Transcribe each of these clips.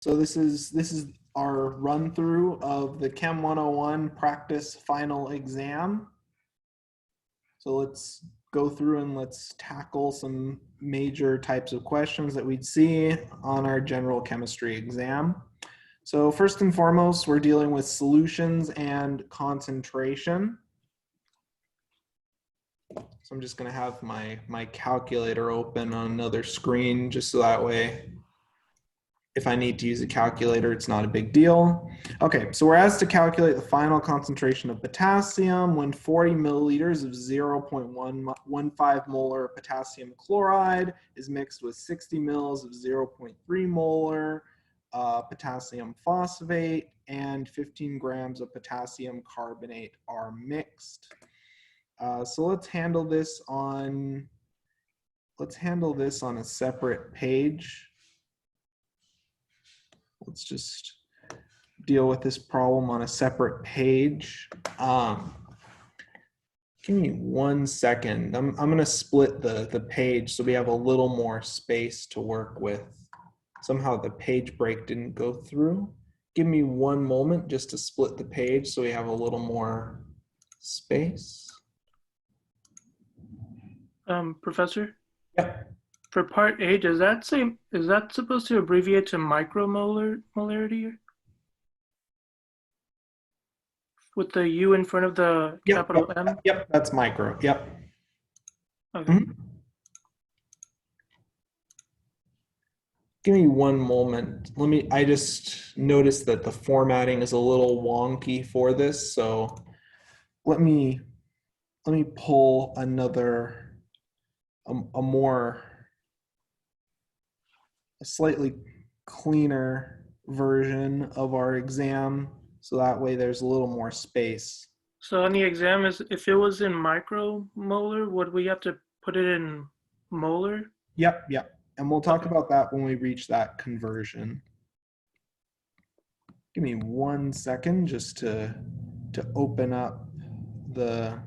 So this is our run through of the Chem 101 practice final exam. So let's go through and let's tackle some major types of questions that we'd see on our general chemistry exam. So first and foremost, we're dealing with solutions and concentration. So I'm just going to have my calculator open on another screen just so that way if I need to use a calculator, it's not a big deal. Okay, so we're asked to calculate the final concentration of potassium when 40 milliliters of 0.115 molar potassium chloride is mixed with 60 mils of 0.3 molar potassium phosphate and 15 grams of potassium carbonate are mixed. So let's handle this on a separate page. Let's just deal with this problem on a separate page. Give me 1 second. I'm going to split the page so we have a little more space to work with. Somehow the page break didn't go through. Give me 1 moment just to split the page so we have a little more space. Professor? Yeah. For part A, is that supposed to abbreviate to micromolarity? With the U in front of the capital M? Yep, that's micro. Yep. Okay. Mm-hmm. Give me 1 moment. I just noticed that the formatting is a little wonky for this, so let me pull another, a slightly cleaner version of our exam, so that way there's a little more space. So on the exam, if it was in micromolar, would we have to put it in molar? Yep. And we'll talk about that when we reach that conversion. Give me 1 second just to open up the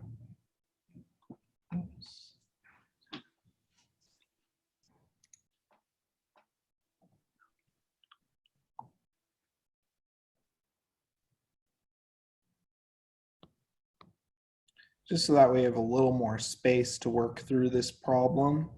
just so that we have a little more space to work through this problem.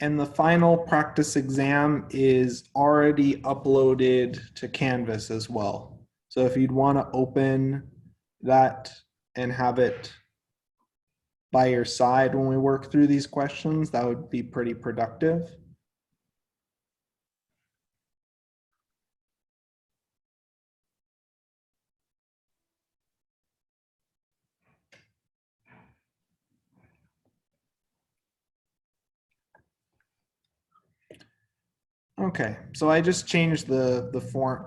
And the final practice exam is already uploaded to Canvas as well. So if you'd want to open that and have it by your side when we work through these questions, that would be pretty productive. Okay, so I just changed the font.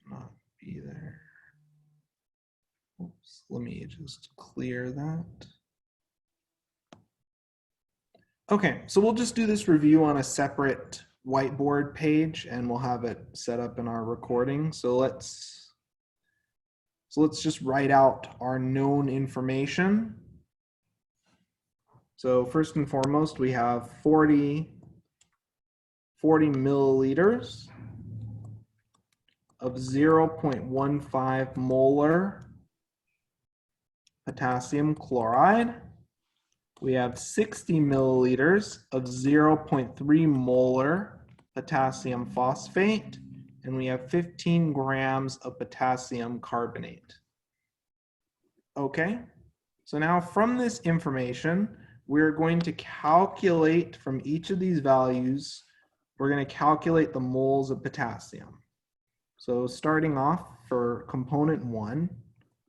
Not be there. Oops, let me just clear that. Okay, so we'll just do this review on a separate whiteboard page and we'll have it set up in our recording. So let's just write out our known information. So first and foremost, we have 40 milliliters of 0.15 molar potassium chloride. We have 60 milliliters of 0.3 molar potassium phosphate, and we have 15 grams of potassium carbonate. Okay, so now from this information, we're going to calculate from each of these values, we're going to calculate the moles of potassium. So starting off for component 1,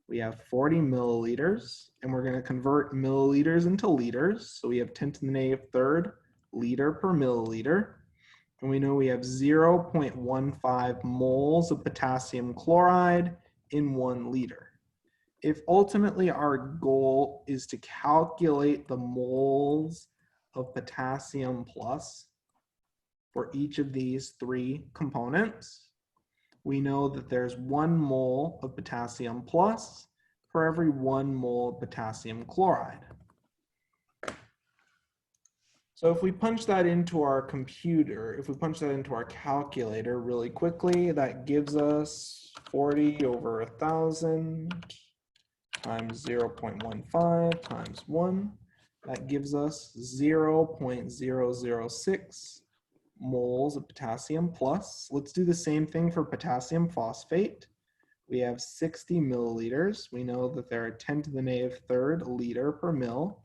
we have 40 milliliters, and we're going to convert milliliters into liters. So we have 10 to the negative third liter per milliliter. And we know we have 0.15 moles of potassium chloride in 1 liter. If ultimately our goal is to calculate the moles of potassium plus, for each of these three components. We know that there's 1 mole of potassium plus for every 1 mole of potassium chloride. So if we punch that into our computer, if we punch that into our calculator really quickly, that gives us 40 over 1,000 times 0.15 times 1. That gives us 0.006 moles of potassium plus. Let's do the same thing for potassium phosphate. We have 60 milliliters. We know that there are 10 to the negative third liter per mil.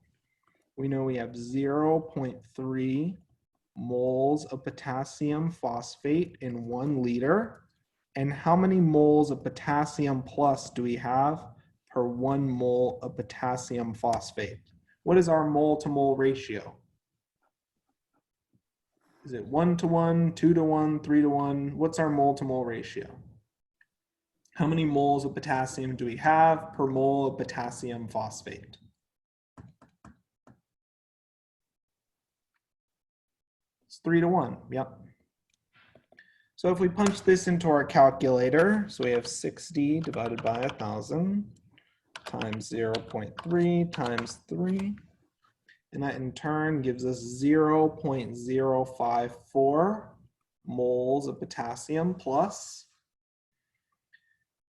We know we have 0.3 moles of potassium phosphate in 1 liter. And how many moles of potassium plus do we have per 1 mole of potassium phosphate? What is our mole to mole ratio? Is it 1 to 1, 2 to 1, 3 to 1? What's our mole to mole ratio? How many moles of potassium do we have per mole of potassium phosphate? It's 3 to 1, yep. So if we punch this into our calculator, so we have 60 divided by 1,000 times 0.3 times 3, and that in turn gives us 0.054 moles of potassium plus.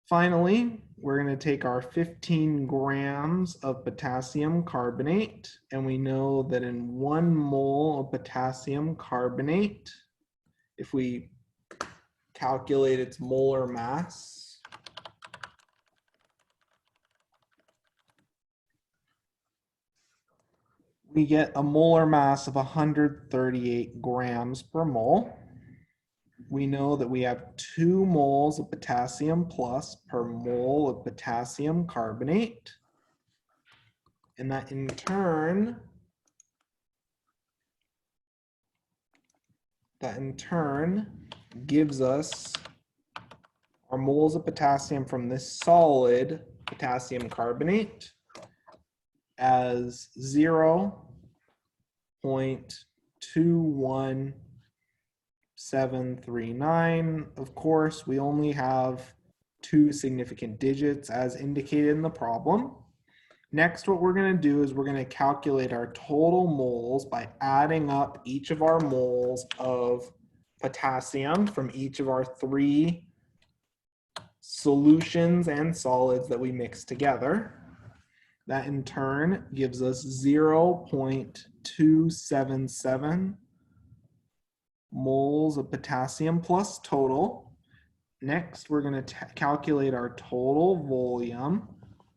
Finally, we're going to take our 15 grams of potassium carbonate, and we know that in 1 mole of potassium carbonate, if we calculate its molar mass, we get a molar mass of 138 grams per mole. We know that we have 2 moles of potassium plus per mole of potassium carbonate. And that in turn gives us our moles of potassium from this solid potassium carbonate as 0.21739. Of course, we only have 2 significant digits as indicated in the problem. Next, what we're going to do is we're going to calculate our total moles by adding up each of our moles of potassium from each of our 3 solutions and solids that we mix together. That in turn gives us 0.277 moles of potassium plus total. Next, we're going to calculate our total volume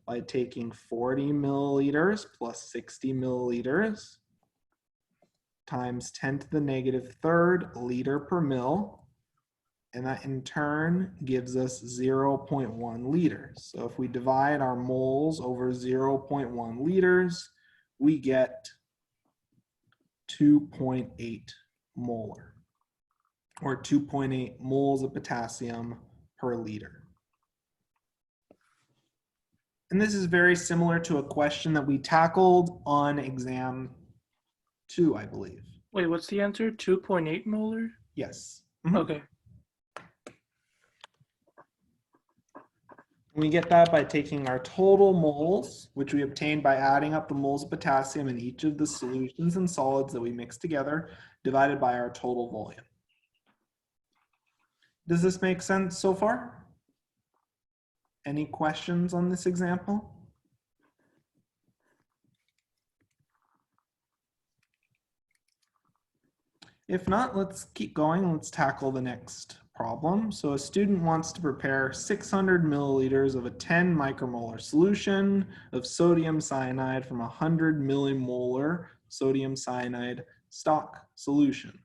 by taking 40 milliliters plus 60 milliliters times 10 to the negative third liter per mil. And that in turn gives us 0.1 liters. So if we divide our moles over 0.1 liters, we get 2.8 molar, or 2.8 moles of potassium per liter. And this is very similar to a question that we tackled on exam 2, I believe. Wait, what's the answer? 2.8 molar? Yes. Okay. We get that by taking our total moles, which we obtained by adding up the moles of potassium in each of the solutions and solids that we mix together, divided by our total volume. Does this make sense so far? Any questions on this example? If not, let's keep going. Let's tackle the next problem. So a student wants to prepare 600 milliliters of a 10 micromolar solution of sodium cyanide from a 100 millimolar sodium cyanide stock solution.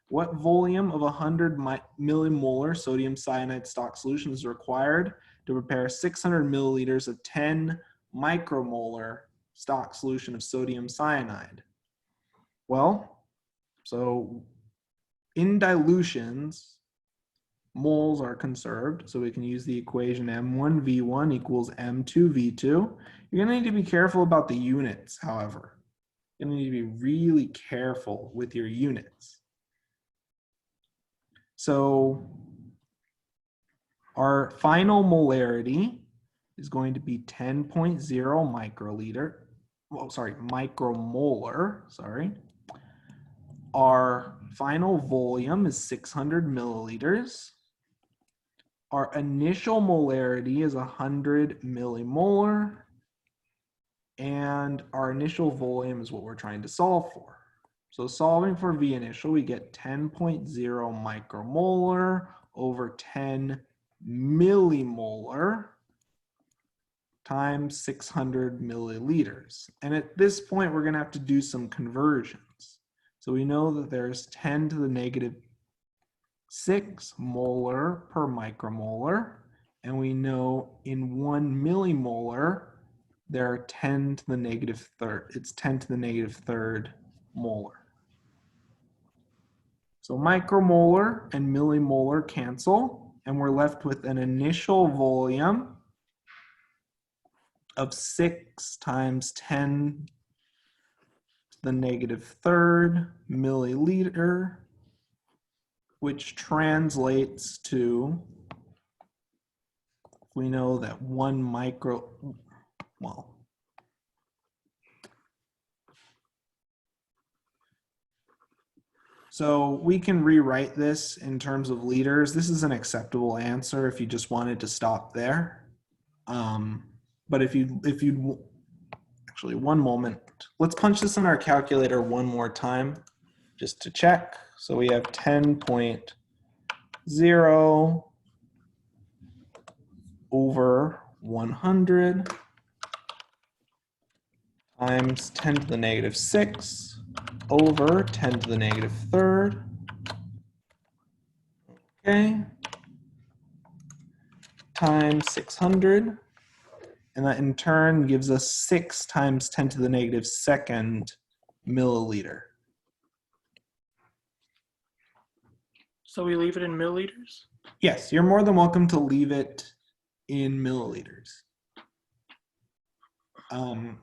What volume of 100 millimolar sodium cyanide stock solution is required to prepare 600 milliliters of 10 micromolar stock solution of sodium cyanide? Well, so in dilutions, moles are conserved, so we can use the equation M1V1 equals M2V2. You're going to need to be careful about the units, however. You're going to need to be really careful with your units. So our final molarity is going to be 10.0 microliter. Well, sorry, micromolar, sorry. Our final volume is 600 milliliters. Our initial molarity is 100 millimolar. And our initial volume is what we're trying to solve for. So solving for V initial, we get 10.0 micromolar over 10 millimolar times 600 milliliters. And at this point, we're going to have to do some conversions. So we know that there's 10 to the negative 6 molar per micromolar. And we know in 1 millimolar, there are 10 to the negative third. It's 10 to the negative third molar. So micromolar and millimolar cancel, and we're left with an initial volume of 6 times 10 to the negative third milliliter, which translates to, we know that 1 micro, well, so we can rewrite this in terms of liters. This is an acceptable answer if you just wanted to stop there. But if you actually, one moment, let's punch this in our calculator one more time just to check. So we have 10.0 over 100 times 10 to the negative 6 over 10 to the negative third. Okay. Times 600. And that in turn gives us 6 times 10 to the negative second milliliter. So we leave it in milliliters? Yes, you're more than welcome to leave it in milliliters.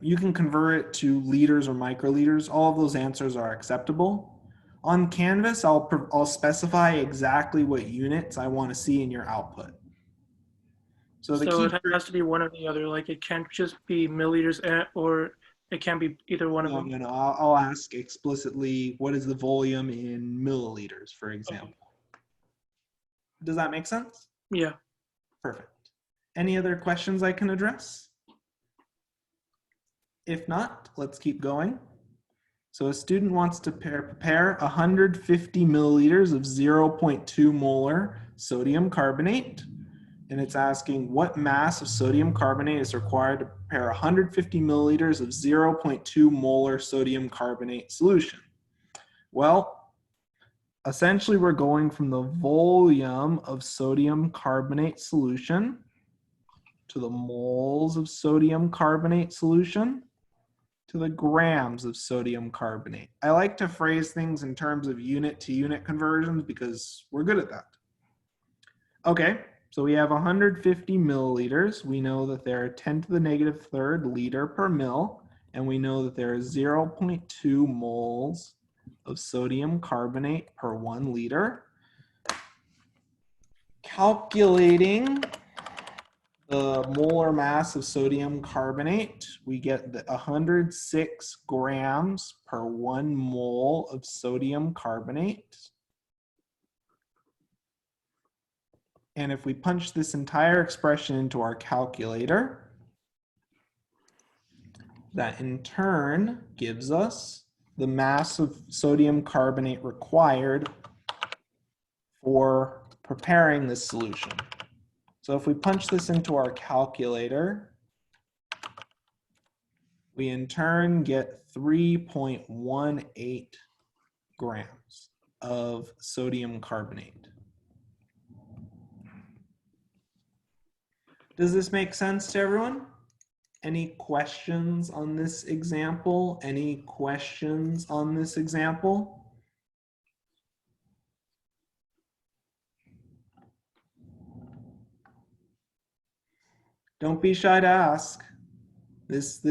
You can convert it to liters or microliters. All of those answers are acceptable. On Canvas, I'll specify exactly what units I want to see in your output. So it has to be one or the other. Like it can't just be milliliters or it can't be either one of them. No. I'll ask explicitly what is the volume in milliliters, for example. Okay. Does that make sense? Yeah. Perfect. Any other questions I can address? If not, let's keep going. So a student wants to prepare 150 milliliters of 0.2 molar sodium carbonate. And it's asking what mass of sodium carbonate is required to prepare 150 milliliters of 0.2 molar sodium carbonate solution. Well, essentially we're going from the volume of sodium carbonate solution to the moles of sodium carbonate solution to the grams of sodium carbonate. I like to phrase things in terms of unit to unit conversions because we're good at that. Okay, so we have 150 milliliters. We know that there are 10 to the negative third liter per mil, and we know that there is 0.2 moles of sodium carbonate per 1 liter. Calculating the molar mass of sodium carbonate, we get 106 grams per 1 mole of sodium carbonate. And if we punch this entire expression into our calculator, that in turn gives us the mass of sodium carbonate required for preparing this solution. So if we punch this into our calculator, we in turn get 3.18 grams of sodium carbonate. Does this make sense to everyone? Any questions on this example? Any questions on this example? Don't be shy to ask. This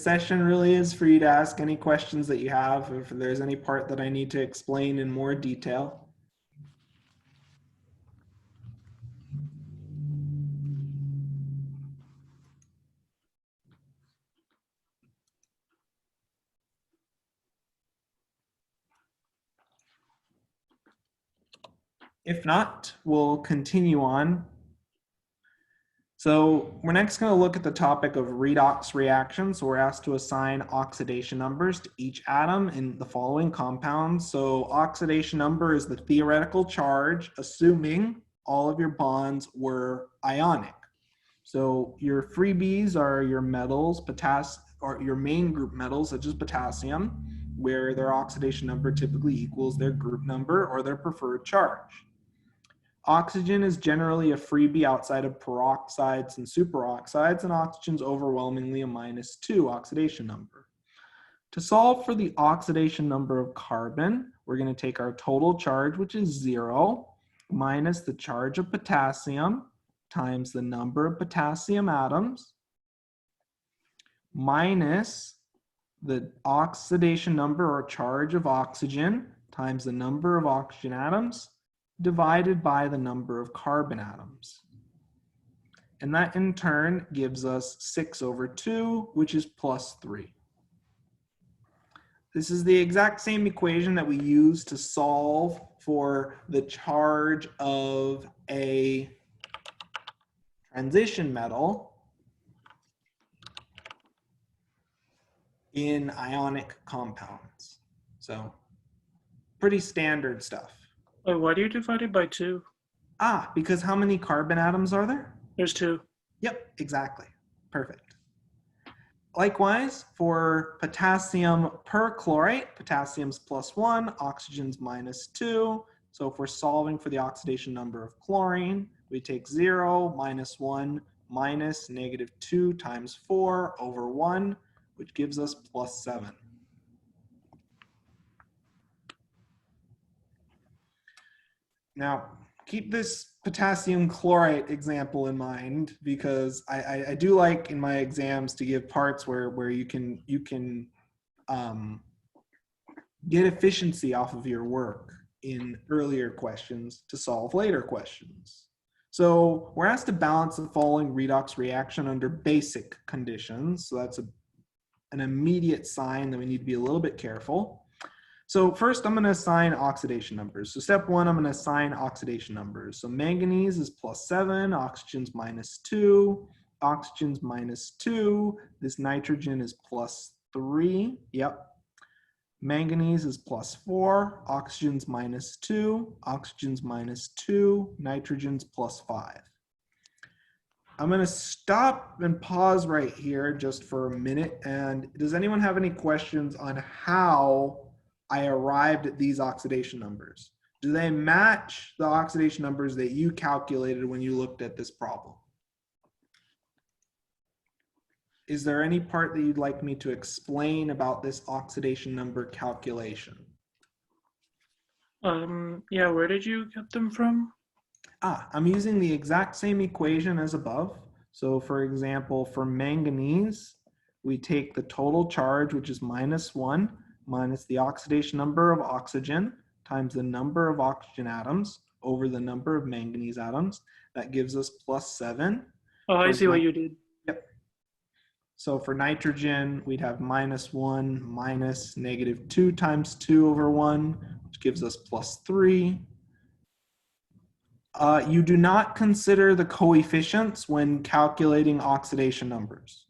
session really is for you to ask any questions that you have, if there's any part that I need to explain in more detail. If not, we'll continue on. So we're next going to look at the topic of redox reactions. So we're asked to assign oxidation numbers to each atom in the following compounds. So oxidation number is the theoretical charge, assuming all of your bonds were ionic. So your freebies are your metals, or your main group metals, such as potassium, where their oxidation number typically equals their group number or their preferred charge. Oxygen is generally a freebie outside of peroxides and superoxides, and oxygen's overwhelmingly a -2 oxidation number. To solve for the oxidation number of carbon, we're going to take our total charge, which is 0, minus the charge of potassium times the number of potassium atoms, minus the oxidation number or charge of oxygen times the number of oxygen atoms, divided by the number of carbon atoms. And that in turn gives us 6/2, which is +3. This is the exact same equation that we use to solve for the charge of a transition metal in ionic compounds. So pretty standard stuff. Wait, why do you divide it by 2? Because how many carbon atoms are there? There's 2. Yep, exactly. Perfect. Likewise, for potassium perchlorate, potassium's +1, oxygen's -2. So if we're solving for the oxidation number of chlorine, we take 0 minus 1 minus -2 times 4/1, which gives us +7. Now, keep this potassium chlorate example in mind, because I do like in my exams to give parts where you can get efficiency off of your work in earlier questions to solve later questions. So we're asked to balance the following redox reaction under basic conditions. So that's an immediate sign that we need to be a little bit careful. So first, I'm going to assign oxidation numbers. So step 1, I'm going to assign oxidation numbers. So manganese is +7, oxygen's -2, oxygen's -2, this nitrogen is +3, yep. Manganese is +4, oxygen's -2, oxygen's -2, nitrogen's +5. I'm going to stop and pause right here just for a minute. And does anyone have any questions on how I arrived at these oxidation numbers? Do they match the oxidation numbers that you calculated when you looked at this problem? Is there any part that you'd like me to explain about this oxidation number calculation? Yeah, where did you get them from? I'm using the exact same equation as above. So for example, for manganese, we take the total charge, which is -1, minus the oxidation number of oxygen times the number of oxygen atoms over the number of manganese atoms. That gives us +7. Oh, I see what you did. Yep. So for nitrogen, we'd have -1 minus -2 times 2/1, which gives us +3. You do not consider the coefficients when calculating oxidation numbers.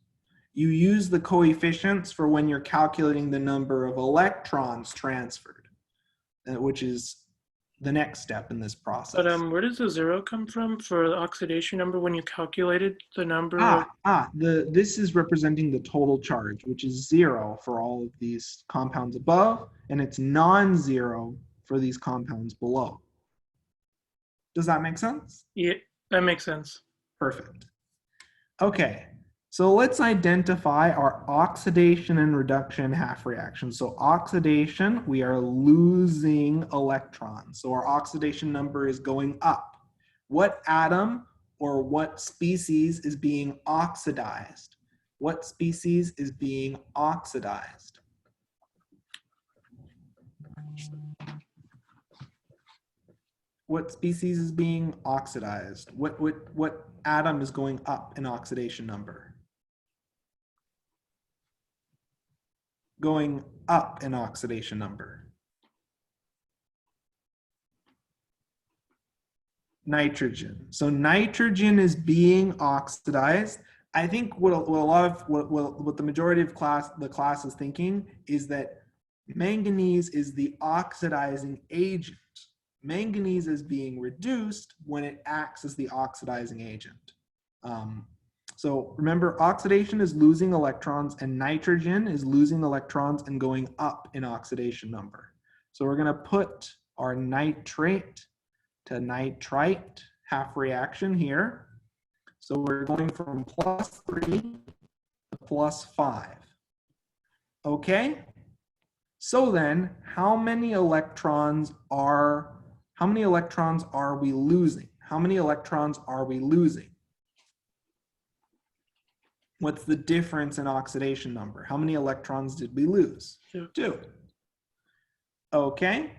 You use the coefficients for when you're calculating the number of electrons transferred, which is the next step in this process. But where does the 0 come from for the oxidation number when you calculated the number? This is representing the total charge, which is 0 for all of these compounds above, and it's non-zero for these compounds below. Does that make sense? Yeah, that makes sense. Perfect. Okay. So let's identify our oxidation and reduction half reactions. So oxidation, we are losing electrons. So our oxidation number is going up. What atom or what species is being oxidized? What species is being oxidized? What species is being oxidized? What atom is going up in oxidation number? Going up in oxidation number. Nitrogen. So nitrogen is being oxidized. I think what the majority of the class is thinking is that manganese is the oxidizing agent. Manganese is being reduced when it acts as the oxidizing agent. So remember, oxidation is losing electrons, and nitrogen is losing electrons and going up in oxidation number. So we're going to put our nitrate to nitrite half reaction here. So we're going from +3 to +5. Okay? So then, how many electrons are we losing? How many electrons are we losing? What's the difference in oxidation number? How many electrons did we lose? 2. Okay.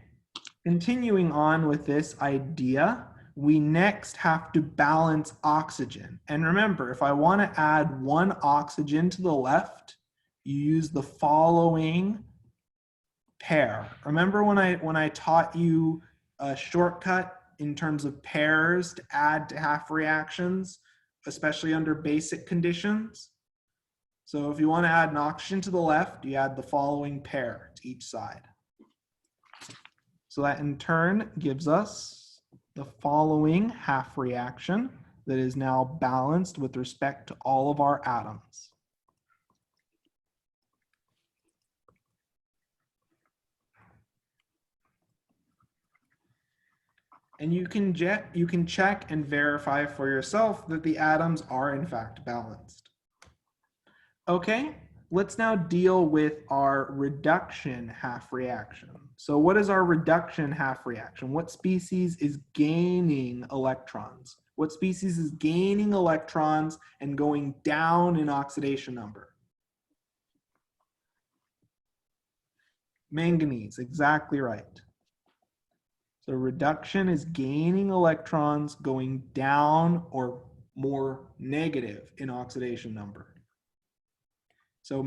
Continuing on with this idea, we next have to balance oxygen. And remember, if I want to add 1 oxygen to the left, you use the following pair. Remember when I taught you a shortcut in terms of pairs to add to half reactions, especially under basic conditions? So if you want to add an oxygen to the left, you add the following pair to each side. So that in turn gives us the following half reaction that is now balanced with respect to all of our atoms. And you can check and verify for yourself that the atoms are in fact balanced. Okay, let's now deal with our reduction half reaction. So what is our reduction half reaction? What species is gaining electrons? What species is gaining electrons and going down in oxidation number? Manganese, exactly right. So reduction is gaining electrons going down or more negative in oxidation number. So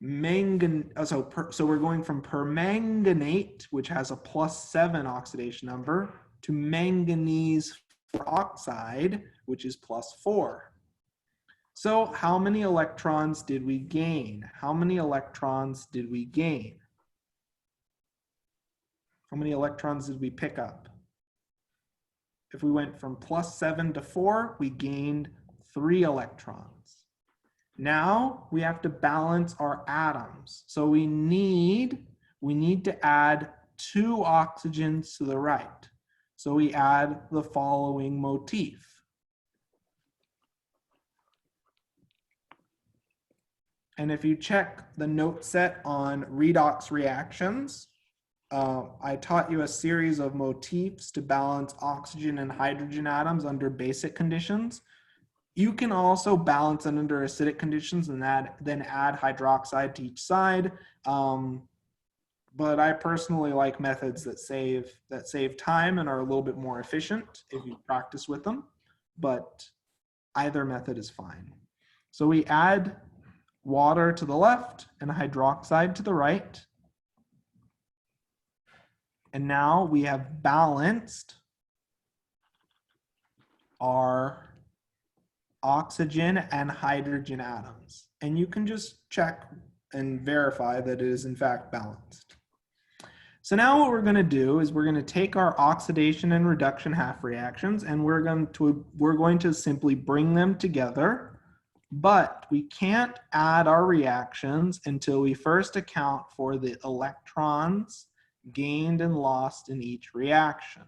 so we're going from permanganate, which has a +7 oxidation number, to manganese oxide, which is +4. So how many electrons did we gain? How many electrons did we gain? How many electrons did we pick up? If we went from +7 to 4, we gained 3 electrons. Now we have to balance our atoms. So we need to add 2 oxygens to the right. So we add the following motif. And if you check the note set on redox reactions, I taught you a series of motifs to balance oxygen and hydrogen atoms under basic conditions. You can also balance it under acidic conditions and then add hydroxide to each side. But I personally like methods that save time and are a little bit more efficient if you practice with them. But either method is fine. So we add water to the left and hydroxide to the right. And now we have balanced our oxygen and hydrogen atoms. And you can just check and verify that it is in fact balanced. So now what we're going to do is we're going to take our oxidation and reduction half reactions and we're going to simply bring them together, but we can't add our reactions until we first account for the electrons gained and lost in each reaction.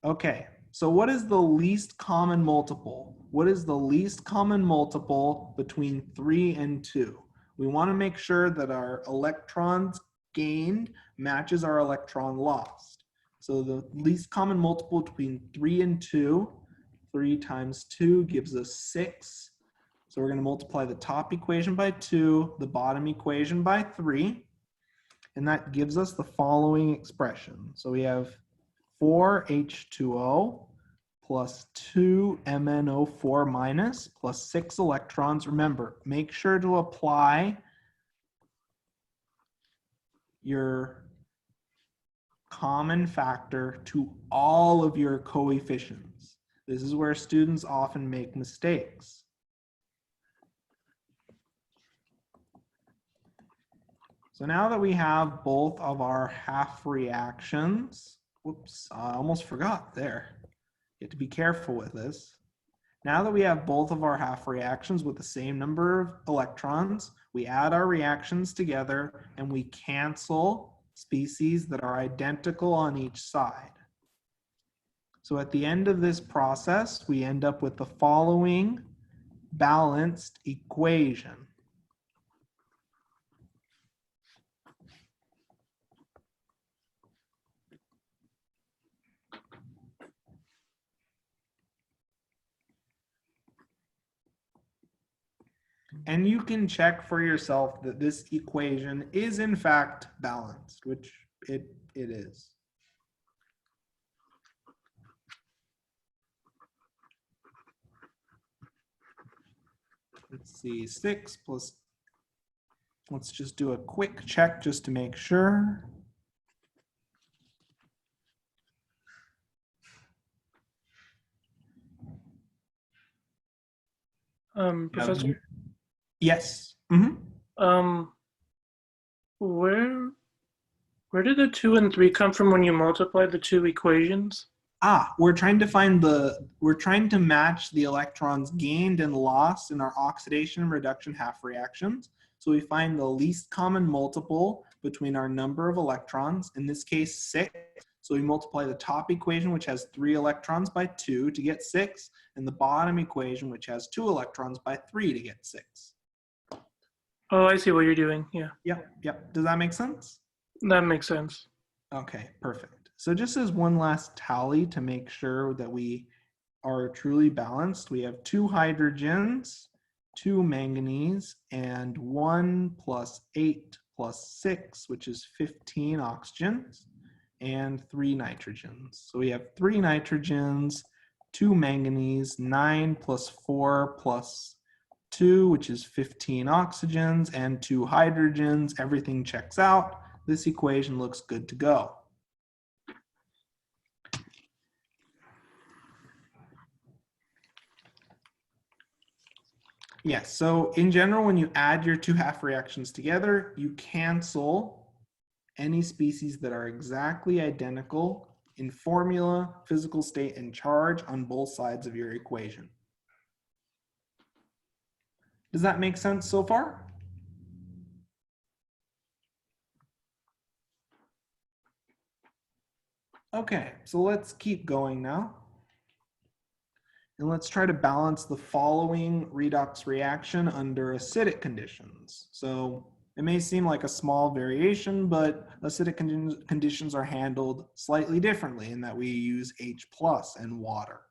Okay, so what is the least common multiple? What is the least common multiple between 3 and 2? We want to make sure that our electrons gained matches our electron lost. So the least common multiple between 3 and 2, 3 times 2 gives us 6. So we're going to multiply the top equation by 2, the bottom equation by 3. And that gives us the following expression. So we have 4H2O plus 2MnO4 minus plus 6 electrons. Remember, make sure to apply your common factor to all of your coefficients. This is where students often make mistakes. So now that we have both of our half reactions, whoops, I almost forgot there. You have to be careful with this. Now that we have both of our half reactions with the same number of electrons, we add our reactions together and we cancel species that are identical on each side. So at the end of this process, we end up with the following balanced equation. And you can check for yourself that this equation is in fact balanced, which it is. Let's see, 6 plus, let's just do a quick check just to make sure. Professor? Yes. Where did the 2 and 3 come from when you multiplied the two equations? We're trying to match the electrons gained and lost in our oxidation and reduction half reactions. So we find the least common multiple between our number of electrons, in this case 6. So we multiply the top equation, which has 3 electrons, by 2 to get 6, and the bottom equation, which has 2 electrons, by 3 to get 6. Oh, I see what you're doing. Yeah. Yep. Does that make sense? That makes sense. Okay, perfect. So just as one last tally to make sure that we are truly balanced, we have 2 hydrogens, 2 manganese, and 1 plus 8 plus 6, which is 15 oxygens, and 3 nitrogens. So we have 3 nitrogens, 2 manganese, 9 plus 4 plus 2, which is 15 oxygens, and 2 hydrogens. Everything checks out. This equation looks good to go. Yes, so in general, when you add your 2 half reactions together, you cancel any species that are exactly identical in formula, physical state, and charge on both sides of your equation. Does that make sense so far? Okay, so let's keep going now. And let's try to balance the following redox reaction under acidic conditions. So it may seem like a small variation, but acidic conditions are handled slightly differently in that we use H+ and water.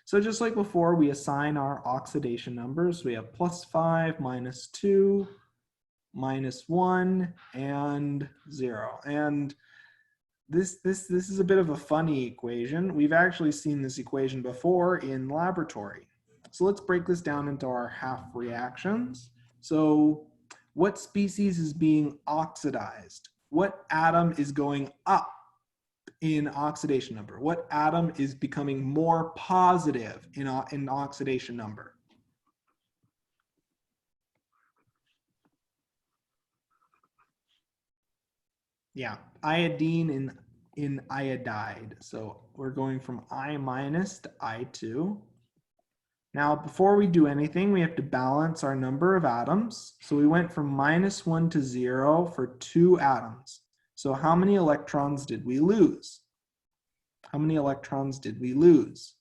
So just like before, we assign our oxidation numbers. We have +5, -2, -1, and 0. And this is a bit of a funny equation. We've actually seen this equation before in laboratory. So let's break this down into our half reactions. So what species is being oxidized? What atom is going up in oxidation number? What atom is becoming more positive in oxidation number? Yeah, iodine in iodide. So we're going from I- to I2. Now, before we do anything, we have to balance our number of atoms. So we went from -1 to 0 for 2 atoms. So how many electrons did we lose? How many electrons did we lose?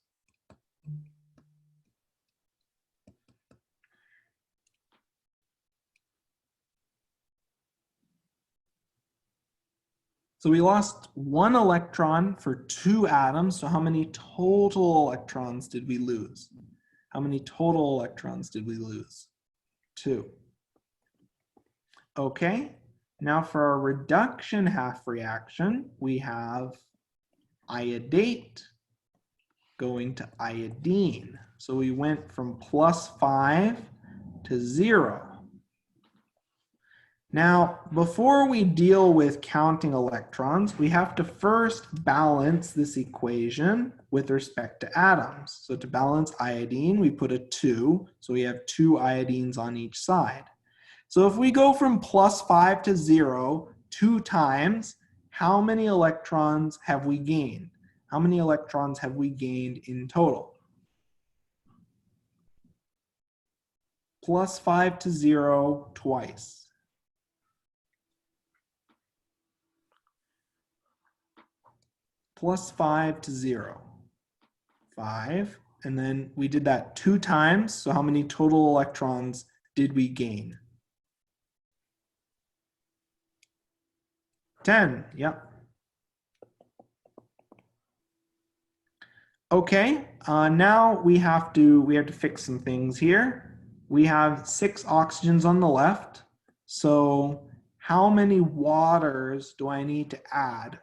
So we lost 1 electron for 2 atoms. So how many total electrons did we lose? How many total electrons did we lose? 2. Okay, now for our reduction half reaction, we have iodate going to iodine. So we went from +5 to 0. Now, before we deal with counting electrons, we have to first balance this equation with respect to atoms. So to balance iodine, we put a 2. So we have 2 iodines on each side. So if we go from +5 to 0 2 times, how many electrons have we gained? How many electrons have we gained in total? +5 to 0 twice. +5 to 0. 5. And then we did that 2 times. So how many total electrons did we gain? 10. Yep. Okay. Now we have to fix some things here. We have 6 oxygens on the left. So how many waters do I need to add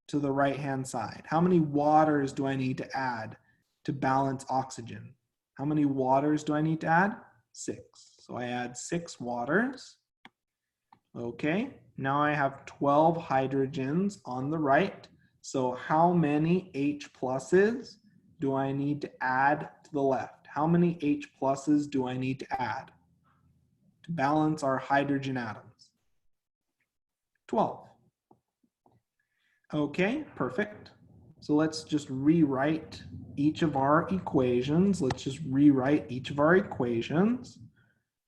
to the right-hand side? How many waters do I need to add to balance oxygen? How many waters do I need to add? 6. So I add 6 waters. Okay, now I have 12 hydrogens on the right. So how many H pluses do I need to add to the left? How many H pluses do I need to add to balance our hydrogen atoms? 12. Okay, perfect. So let's just rewrite each of our equations. Let's just rewrite each of our equations.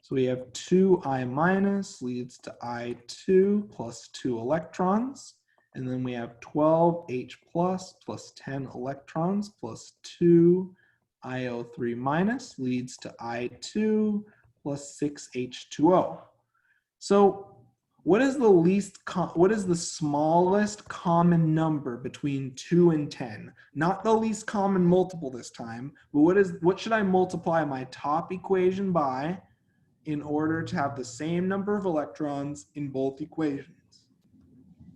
So we have 2I minus leads to I2 plus 2 electrons. And then we have 12H plus 10 electrons plus 2 IO3 minus leads to I2 plus 6H2O. So what is the smallest common number between 2 and 10? Not the least common multiple this time, but what should I multiply my top equation by in order to have the same number of electrons in both equations?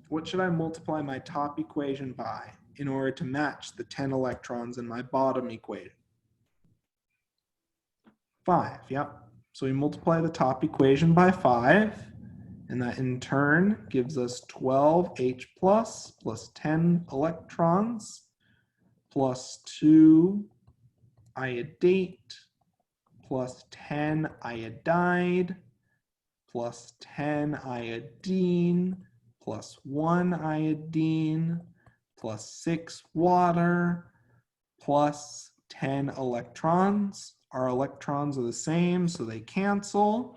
What should I multiply my top equation by in order to match the 10 electrons in my bottom equation? 5, yep. So we multiply the top equation by 5. And that in turn gives us 12H plus 10 electrons plus 2 iodate plus 10 iodide plus 10 iodine plus 1 iodine plus 6 water plus 10 electrons. Our electrons are the same, so they cancel.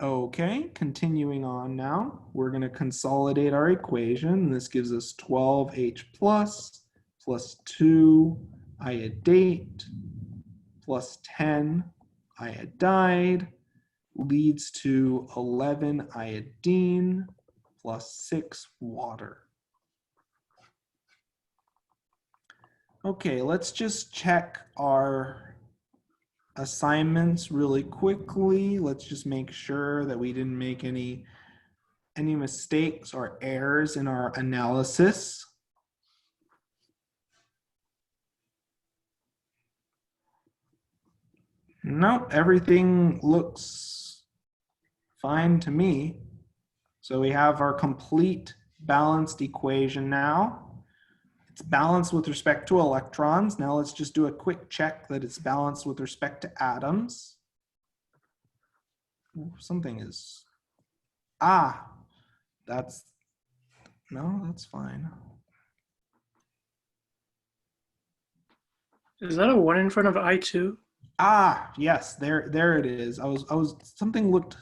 Okay, continuing on now, we're going to consolidate our equation. This gives us 12H plus 2 iodate plus 10 iodide leads to 11 iodine plus 6 water. Okay, let's just check our assignments really quickly. Let's just make sure that we didn't make any mistakes or errors in our analysis. Nope, everything looks fine to me. So we have our complete balanced equation now. It's balanced with respect to electrons. Now let's just do a quick check that it's balanced with respect to atoms. Something is, that's fine. Is that a 1 in front of I2? Yes, there it is. Something looked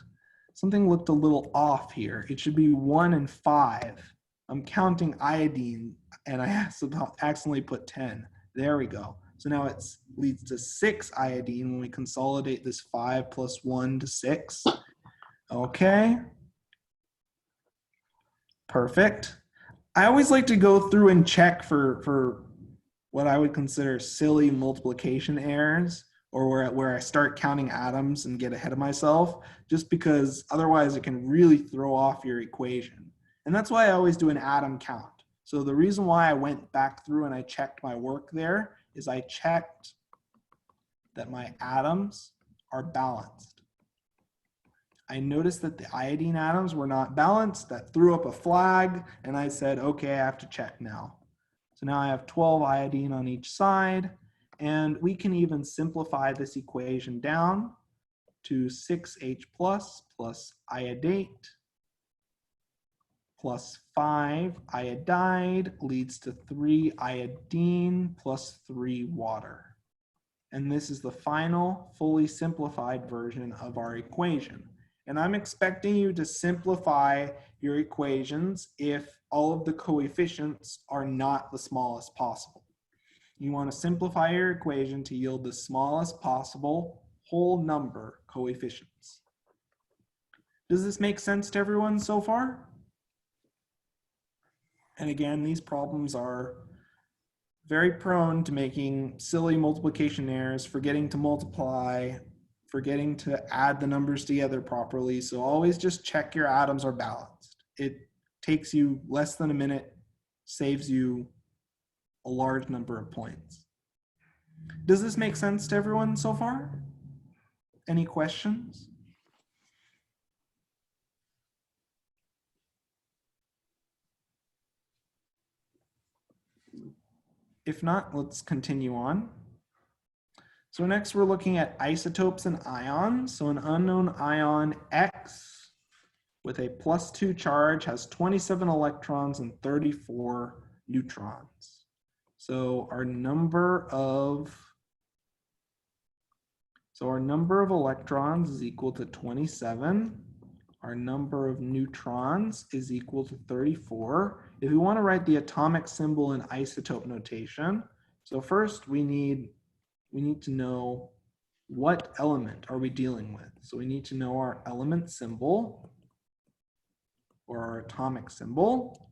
a little off here. It should be 1 and 5. I'm counting iodine and I accidentally put 10. There we go. So now it leads to 6 iodine when we consolidate this 5 plus 1 to 6. Okay. Perfect. I always like to go through and check for what I would consider silly multiplication errors, or where I start counting atoms and get ahead of myself, just because otherwise it can really throw off your equation. And that's why I always do an atom count. So the reason why I went back through and I checked my work there is I checked that my atoms are balanced. I noticed that the iodine atoms were not balanced. That threw up a flag, and I said, okay, I have to check now. So now I have 12 iodine on each side, and we can even simplify this equation down to 6H plus iodate plus 5 iodide leads to 3 iodine plus 3 water. And this is the final fully simplified version of our equation. And I'm expecting you to simplify your equations if all of the coefficients are not the smallest possible. You want to simplify your equation to yield the smallest possible whole number coefficients. Does this make sense to everyone so far? And again, these problems are very prone to making silly multiplication errors, forgetting to multiply, forgetting to add the numbers together properly. So always just check your atoms are balanced. It takes you less than a minute, saves you a large number of points. Does this make sense to everyone so far? Any questions? If not, let's continue on. So next we're looking at isotopes and ions. So an unknown ion X with a +2 charge has 27 electrons and 34 neutrons. So our number of electrons is equal to 27. Our number of neutrons is equal to 34. If we want to write the atomic symbol in isotope notation, so first we need to know what element are we dealing with. So we need to know our element symbol or our atomic symbol.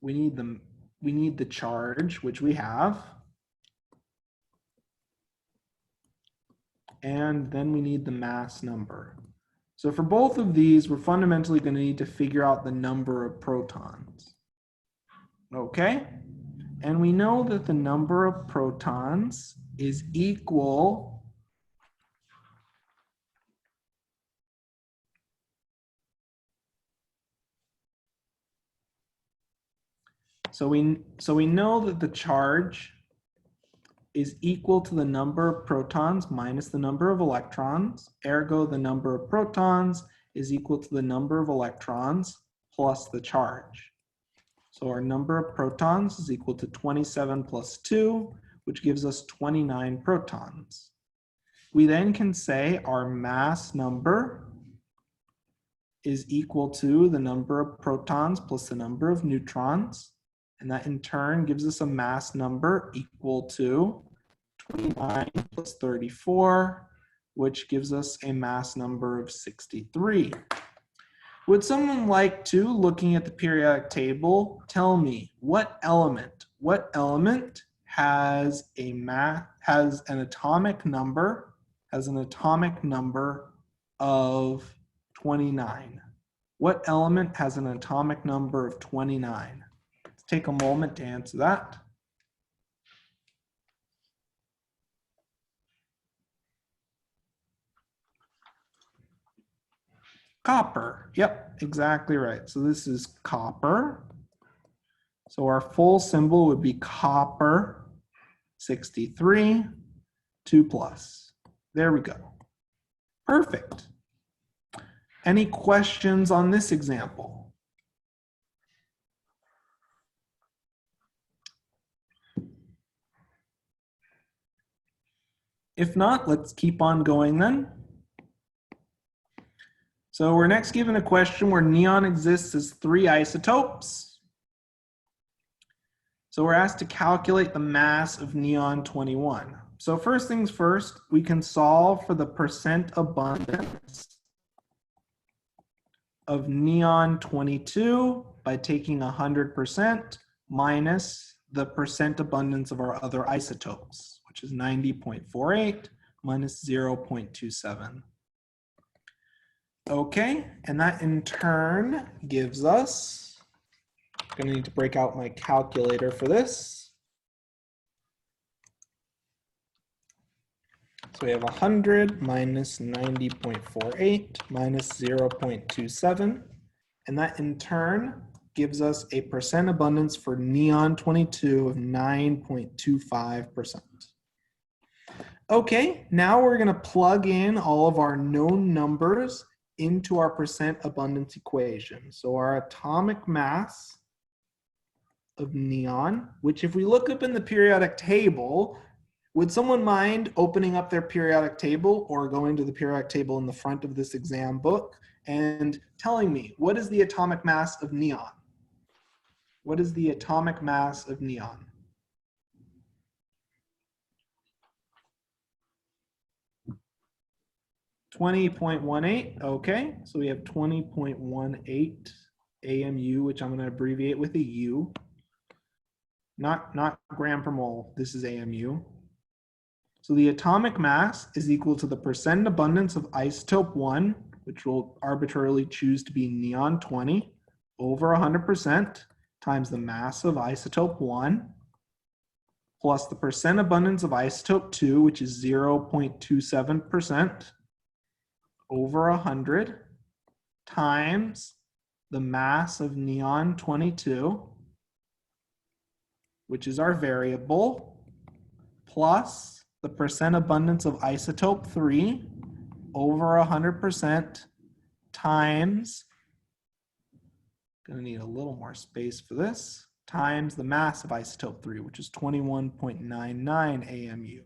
We need the charge, which we have. And then we need the mass number. So for both of these, we're fundamentally going to need to figure out the number of protons. Okay? And we know that the number of protons is equal so we know that the charge is equal to the number of protons minus the number of electrons. Ergo, the number of protons is equal to the number of electrons plus the charge. So our number of protons is equal to 27 plus 2, which gives us 29 protons. We then can say our mass number is equal to the number of protons plus the number of neutrons. And that in turn gives us a mass number equal to 29 plus 34, which gives us a mass number of 63. Would someone like to, looking at the periodic table, tell me what element has an atomic number of 29? What element has an atomic number of 29? Let's take a moment to answer that. Copper. Yep, exactly right. So this is copper. So our full symbol would be copper 63, 2 plus. There we go. Perfect. Any questions on this example? If not, let's keep on going then. So we're next given a question where neon exists as 3 isotopes. So we're asked to calculate the mass of neon 21. So first things first, we can solve for the percent abundance of neon 22 by taking 100% minus the percent abundance of our other isotopes, which is 90.48 minus 0.27. Okay, and that in turn gives us going to need to break out my calculator for this. So we have 100 minus 90.48 minus 0.27. And that in turn gives us a percent abundance for neon 22 of 9.25%. Okay, now we're going to plug in all of our known numbers into our percent abundance equation. So our atomic mass of neon, which if we look up in the periodic table, would someone mind opening up their periodic table or going to the periodic table in the front of this exam book and telling me, what is the atomic mass of neon? What is the atomic mass of neon? $20.18, okay, so we have 20.18 AMU, which I'm going to abbreviate with a U. Not gram per mole, this is AMU. So the atomic mass is equal to the percent abundance of isotope 1, which we'll arbitrarily choose to be neon 20, over 100% times the mass of isotope 1, plus the percent abundance of isotope 2, which is 0.27%, over 100, times the mass of neon 22, which is our variable, plus the percent abundance of isotope 3 over 100% times, gonna need a little more space for this, times the mass of isotope 3, which is 21.99 AMU.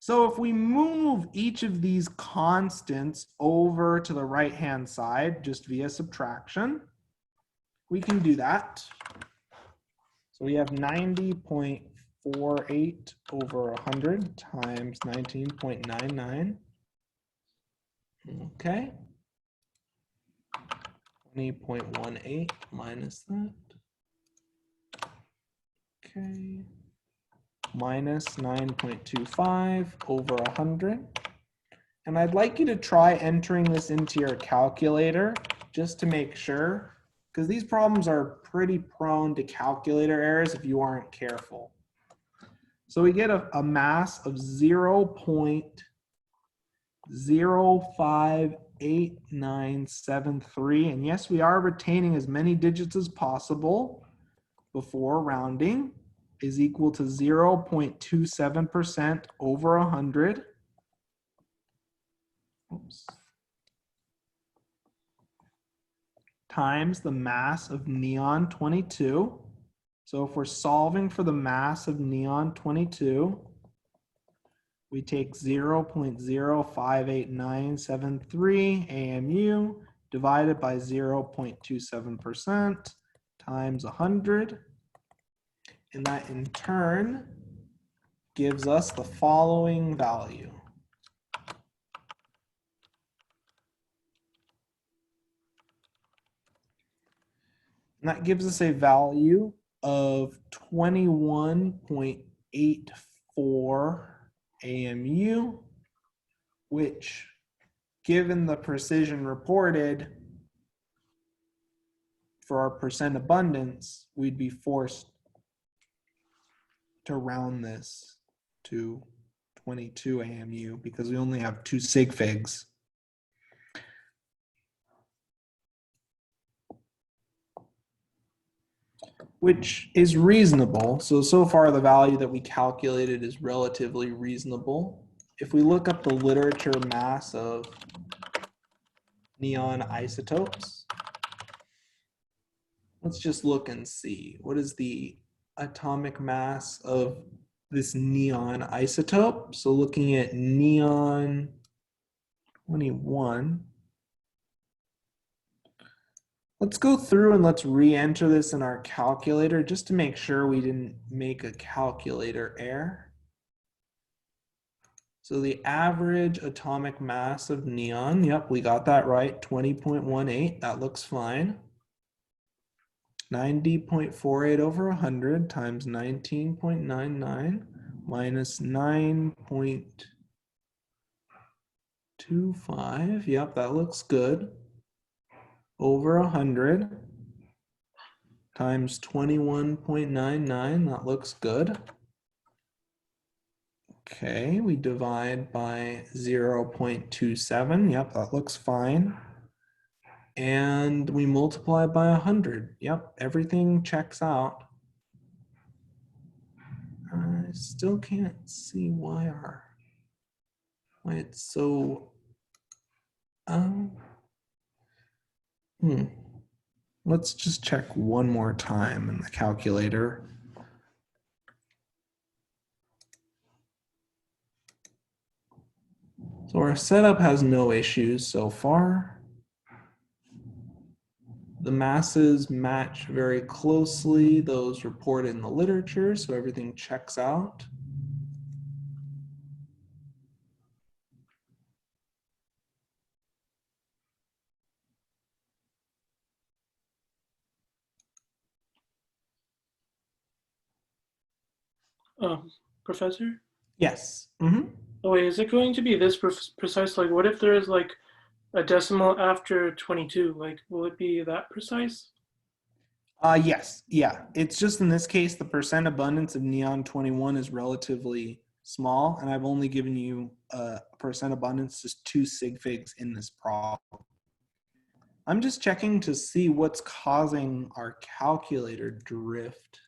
So if we move each of these constants over to the right-hand side, just via subtraction, we can do that. So we have 90.48 over 100 times 19.99. Okay. 20.18 minus that. Okay. Minus 9.25 over 100. And I'd like you to try entering this into your calculator just to make sure, because these problems are pretty prone to calculator errors if you aren't careful. So we get a mass of 0.058973. And yes, we are retaining as many digits as possible before rounding, is equal to 0.27% over 100. Oops. Times the mass of neon 22. So if we're solving for the mass of neon 22, we take 0.058973 AMU divided by 0.27% times 100. And that in turn gives us the following value. And that gives us a value of 21.84 AMU, which, given the precision reported for our percent abundance, we'd be forced to round this to 22 AMU because we only have 2 sig figs. Which is reasonable. So far the value that we calculated is relatively reasonable. If we look up the literature mass of neon isotopes, let's just look and see. What is the atomic mass of this neon isotope? So looking at neon 21, let's go through and let's re-enter this in our calculator just to make sure we didn't make a calculator error. So the average atomic mass of neon, yep, we got that right, 20.18, that looks fine. 90.48 over 100 times 19.99 minus 9.25, yep, that looks good. Over 100 times 21.99. That looks good. Okay, we divide by 0.27. Yep, that looks fine. And we multiply by 100. Yep, everything checks out. I still can't see why it's so let's just check one more time in the calculator. So our setup has no issues so far. The masses match very closely those reported in the literature, so everything checks out. Professor? Yes. Oh wait, is it going to be this precise? Like, what if there is like a decimal after 22? Like, will it be that precise? Yes. Yeah. It's just in this case, the percent abundance of neon 21 is relatively small, and I've only given you a percent abundance, just 2 sig figs in this problem. I'm just checking to see what's causing our calculator drift.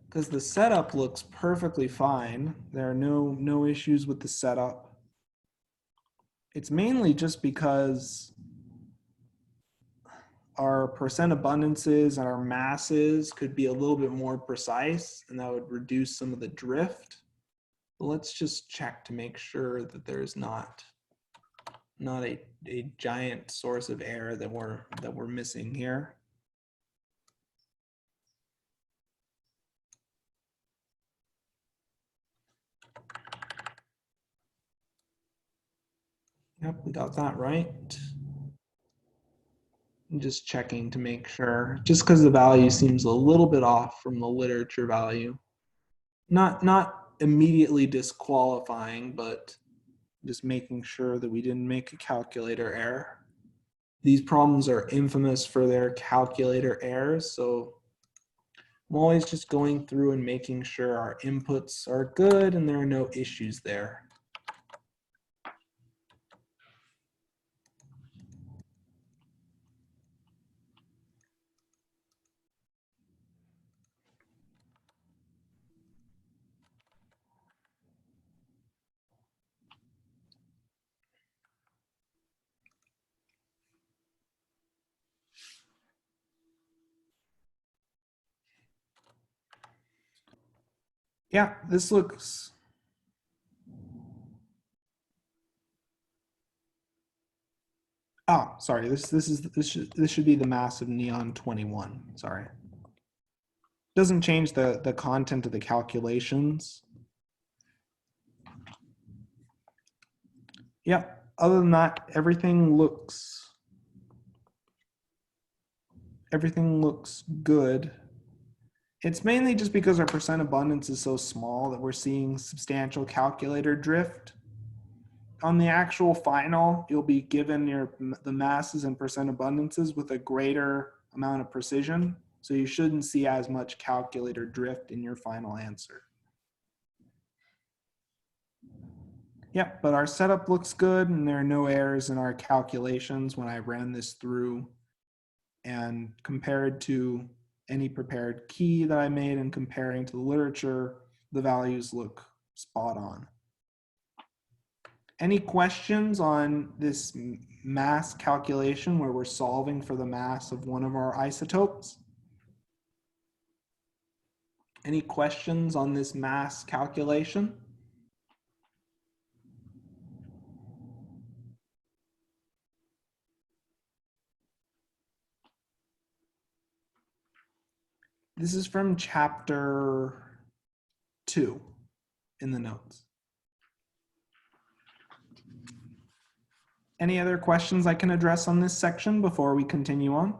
Because the setup looks perfectly fine. There are no issues with the setup. It's mainly just because our percent abundances and our masses could be a little bit more precise, and that would reduce some of the drift. But let's just check to make sure that there's not a giant source of error that we're missing here. Yep, we got that right. I'm just checking to make sure, just because the value seems a little bit off from the literature value. Not immediately disqualifying, but just making sure that we didn't make a calculator error. These problems are infamous for their calculator errors, so I'm always just going through and making sure our inputs are good and there are no issues there. Yeah, this looks. Oh, sorry. This should be the mass of neon 21. Sorry. Doesn't change the content of the calculations. Yep. Other than that, everything looks good. It's mainly just because our percent abundance is so small that we're seeing substantial calculator drift. On the actual final, you'll be given the masses and percent abundances with a greater amount of precision. So you shouldn't see as much calculator drift in your final answer. Yep, but our setup looks good and there are no errors in our calculations when I ran this through and compared to any prepared key that I made and comparing to the literature, the values look spot on. Any questions on this mass calculation where we're solving for the mass of one of our isotopes? Any questions on this mass calculation? This is from chapter 2 in the notes. Any other questions I can address on this section before we continue on?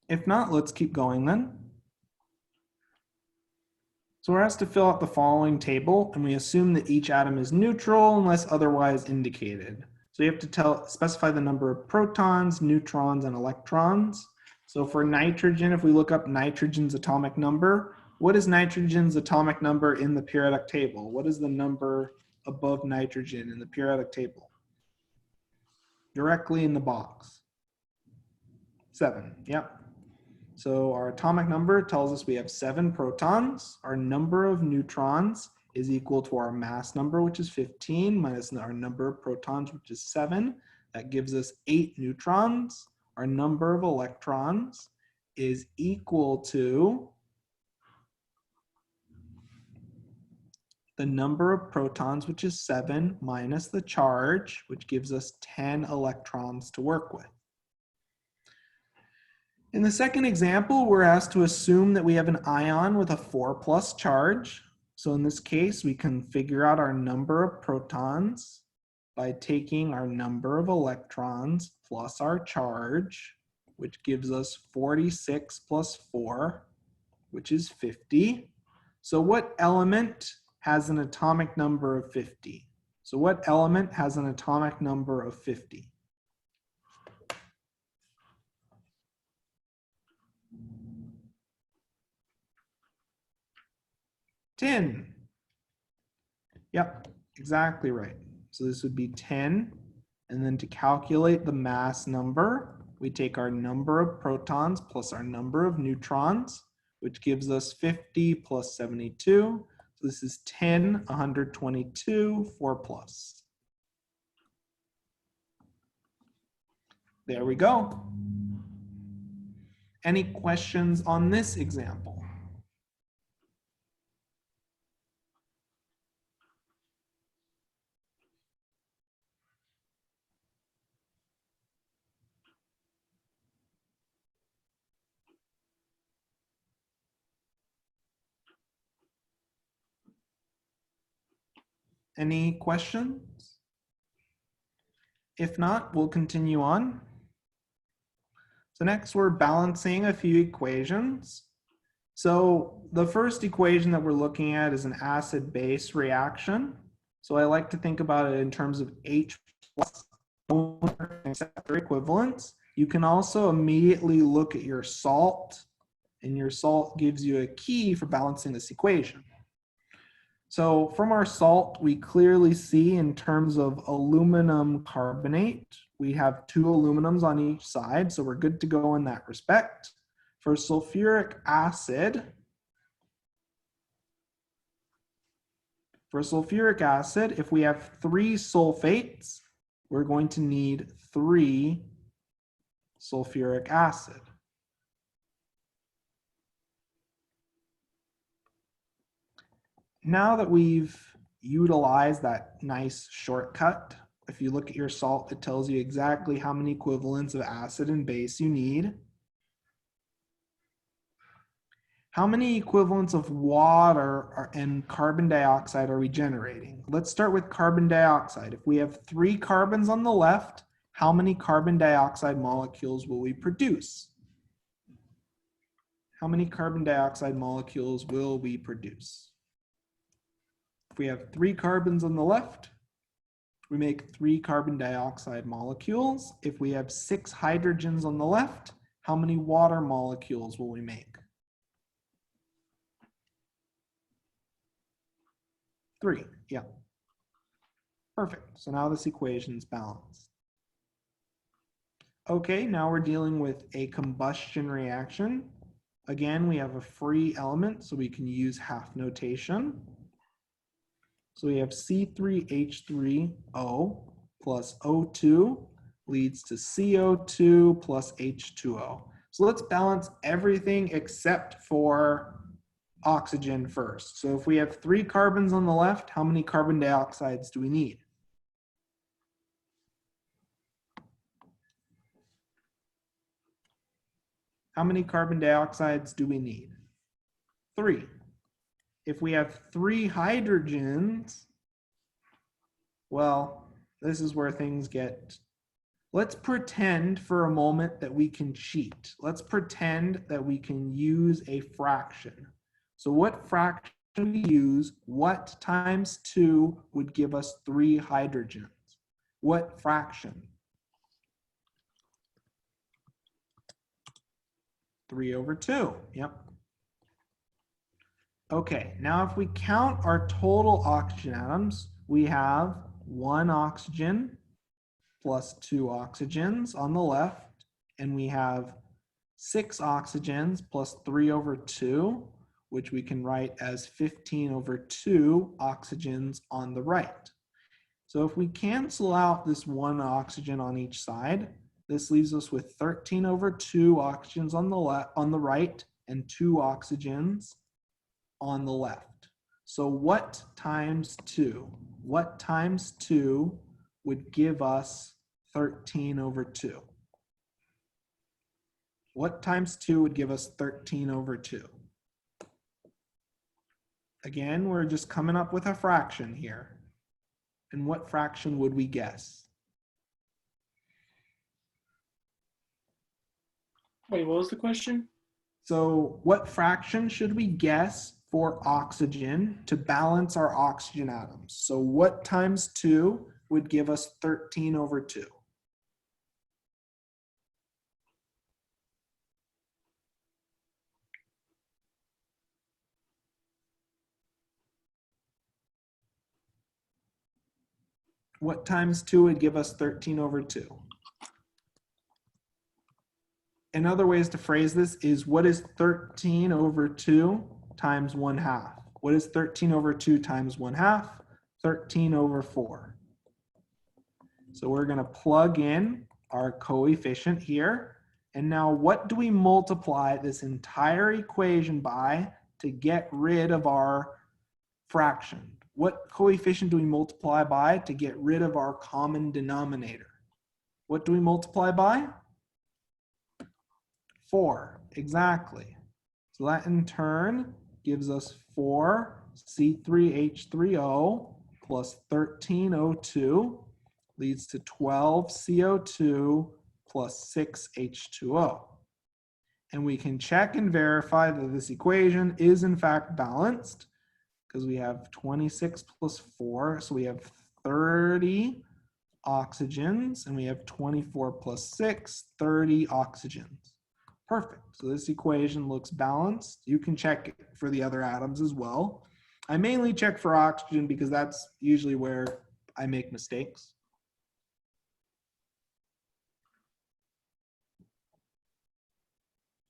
If not, let's keep going then. So we're asked to fill out the following table, and we assume that each atom is neutral unless otherwise indicated. So you have to specify the number of protons, neutrons, and electrons. So for nitrogen, if we look up nitrogen's atomic number, what is nitrogen's atomic number in the periodic table? What is the number above nitrogen in the periodic table? Directly in the box. 7, yep. So our atomic number tells us we have 7 protons. Our number of neutrons is equal to our mass number, which is 15, minus our number of protons, which is 7. That gives us 8 neutrons. Our number of electrons is equal to the number of protons, which is 7, minus the charge, which gives us 10 electrons to work with. In the second example, we're asked to assume that we have an ion with a 4+ charge. So in this case, we can figure out our number of protons by taking our number of electrons plus our charge, which gives us 46 plus 4, which is 50. So what element has an atomic number of 50? So what element has an atomic number of 50? Tin. Yep, exactly right. So this would be 10. And then to calculate the mass number, we take our number of protons plus our number of neutrons, which gives us 50 plus 72. So this is 10, 122, 4+. There we go. Any questions on this example? Any questions? If not, we'll continue on. So next we're balancing a few equations. So the first equation that we're looking at is an acid-base reaction. So I like to think about it in terms of H plus acceptor equivalents. You can also immediately look at your salt, and your salt gives you a key for balancing this equation. So from our salt, we clearly see in terms of aluminum carbonate, we have 2 aluminums on each side, so we're good to go in that respect. For sulfuric acid, if we have 3 sulfates, we're going to need 3 sulfuric acid. Now that we've utilized that nice shortcut, if you look at your salt, it tells you exactly how many equivalents of acid and base you need. How many equivalents of water and carbon dioxide are we generating? Let's start with carbon dioxide. If we have 3 carbons on the left, how many carbon dioxide molecules will we produce? How many carbon dioxide molecules will we produce? If we have 3 carbons on the left, we make 3 carbon dioxide molecules. If we have 6 hydrogens on the left, how many water molecules will we make? 3, yeah. Perfect, so now this equation is balanced. Okay, now we're dealing with a combustion reaction. Again, we have a free element, so we can use half notation. So we have C3H3O plus O2 leads to CO2 plus H2O. So let's balance everything except for oxygen first. So if we have 3 carbons on the left, how many carbon dioxides do we need? How many carbon dioxides do we need? 3. If we have 3 hydrogens, well, this is where things get, let's pretend for a moment that we can cheat. Let's pretend that we can use a fraction. So what fraction we use, what times 2 would give us 3 hydrogens? What fraction? 3/2. Yep. Okay, now if we count our total oxygen atoms, we have 1 oxygen plus 2 oxygens on the left, and we have 6 oxygens plus 3/2, which we can write as 15/2 oxygens on the right. So if we cancel out this 1 oxygen on each side, this leaves us with 13/2 oxygens on the right and 2 oxygens on the left. So what times 2? What times 2 would give us 13/2? What times 2 would give us 13/2? Again, we're just coming up with a fraction here. And what fraction would we guess? Wait, what was the question? So what fraction should we guess for oxygen to balance our oxygen atoms? So what times 2 would give us 13/2? What times 2 would give us 13/2? In other ways to phrase this is, what is 13/2 times 1/2? What is 13/2 times 1/2? 13/4. So we're going to plug in our coefficient here. And now what do we multiply this entire equation by to get rid of our fraction? What coefficient do we multiply by to get rid of our common denominator? What do we multiply by? 4, exactly. So that in turn gives us 4C3H3O plus 13O2 leads to 12CO2 plus 6H2O. And we can check and verify that this equation is in fact balanced because we have 26 plus 4, so we have 30 oxygens, and we have 24 plus 6, 30 oxygens. Perfect. So this equation looks balanced. You can check for the other atoms as well. I mainly check for oxygen because that's usually where I make mistakes.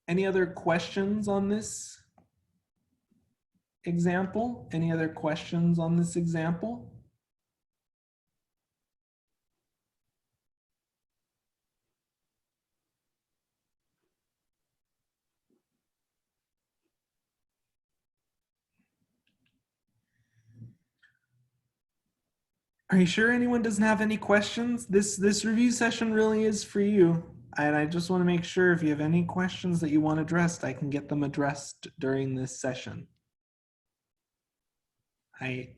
Any other questions on this example? Any other questions on this example? Are you sure anyone doesn't have any questions? This review session really is for you. And I just want to make sure if you have any questions that you want addressed, I can get them addressed during this session. I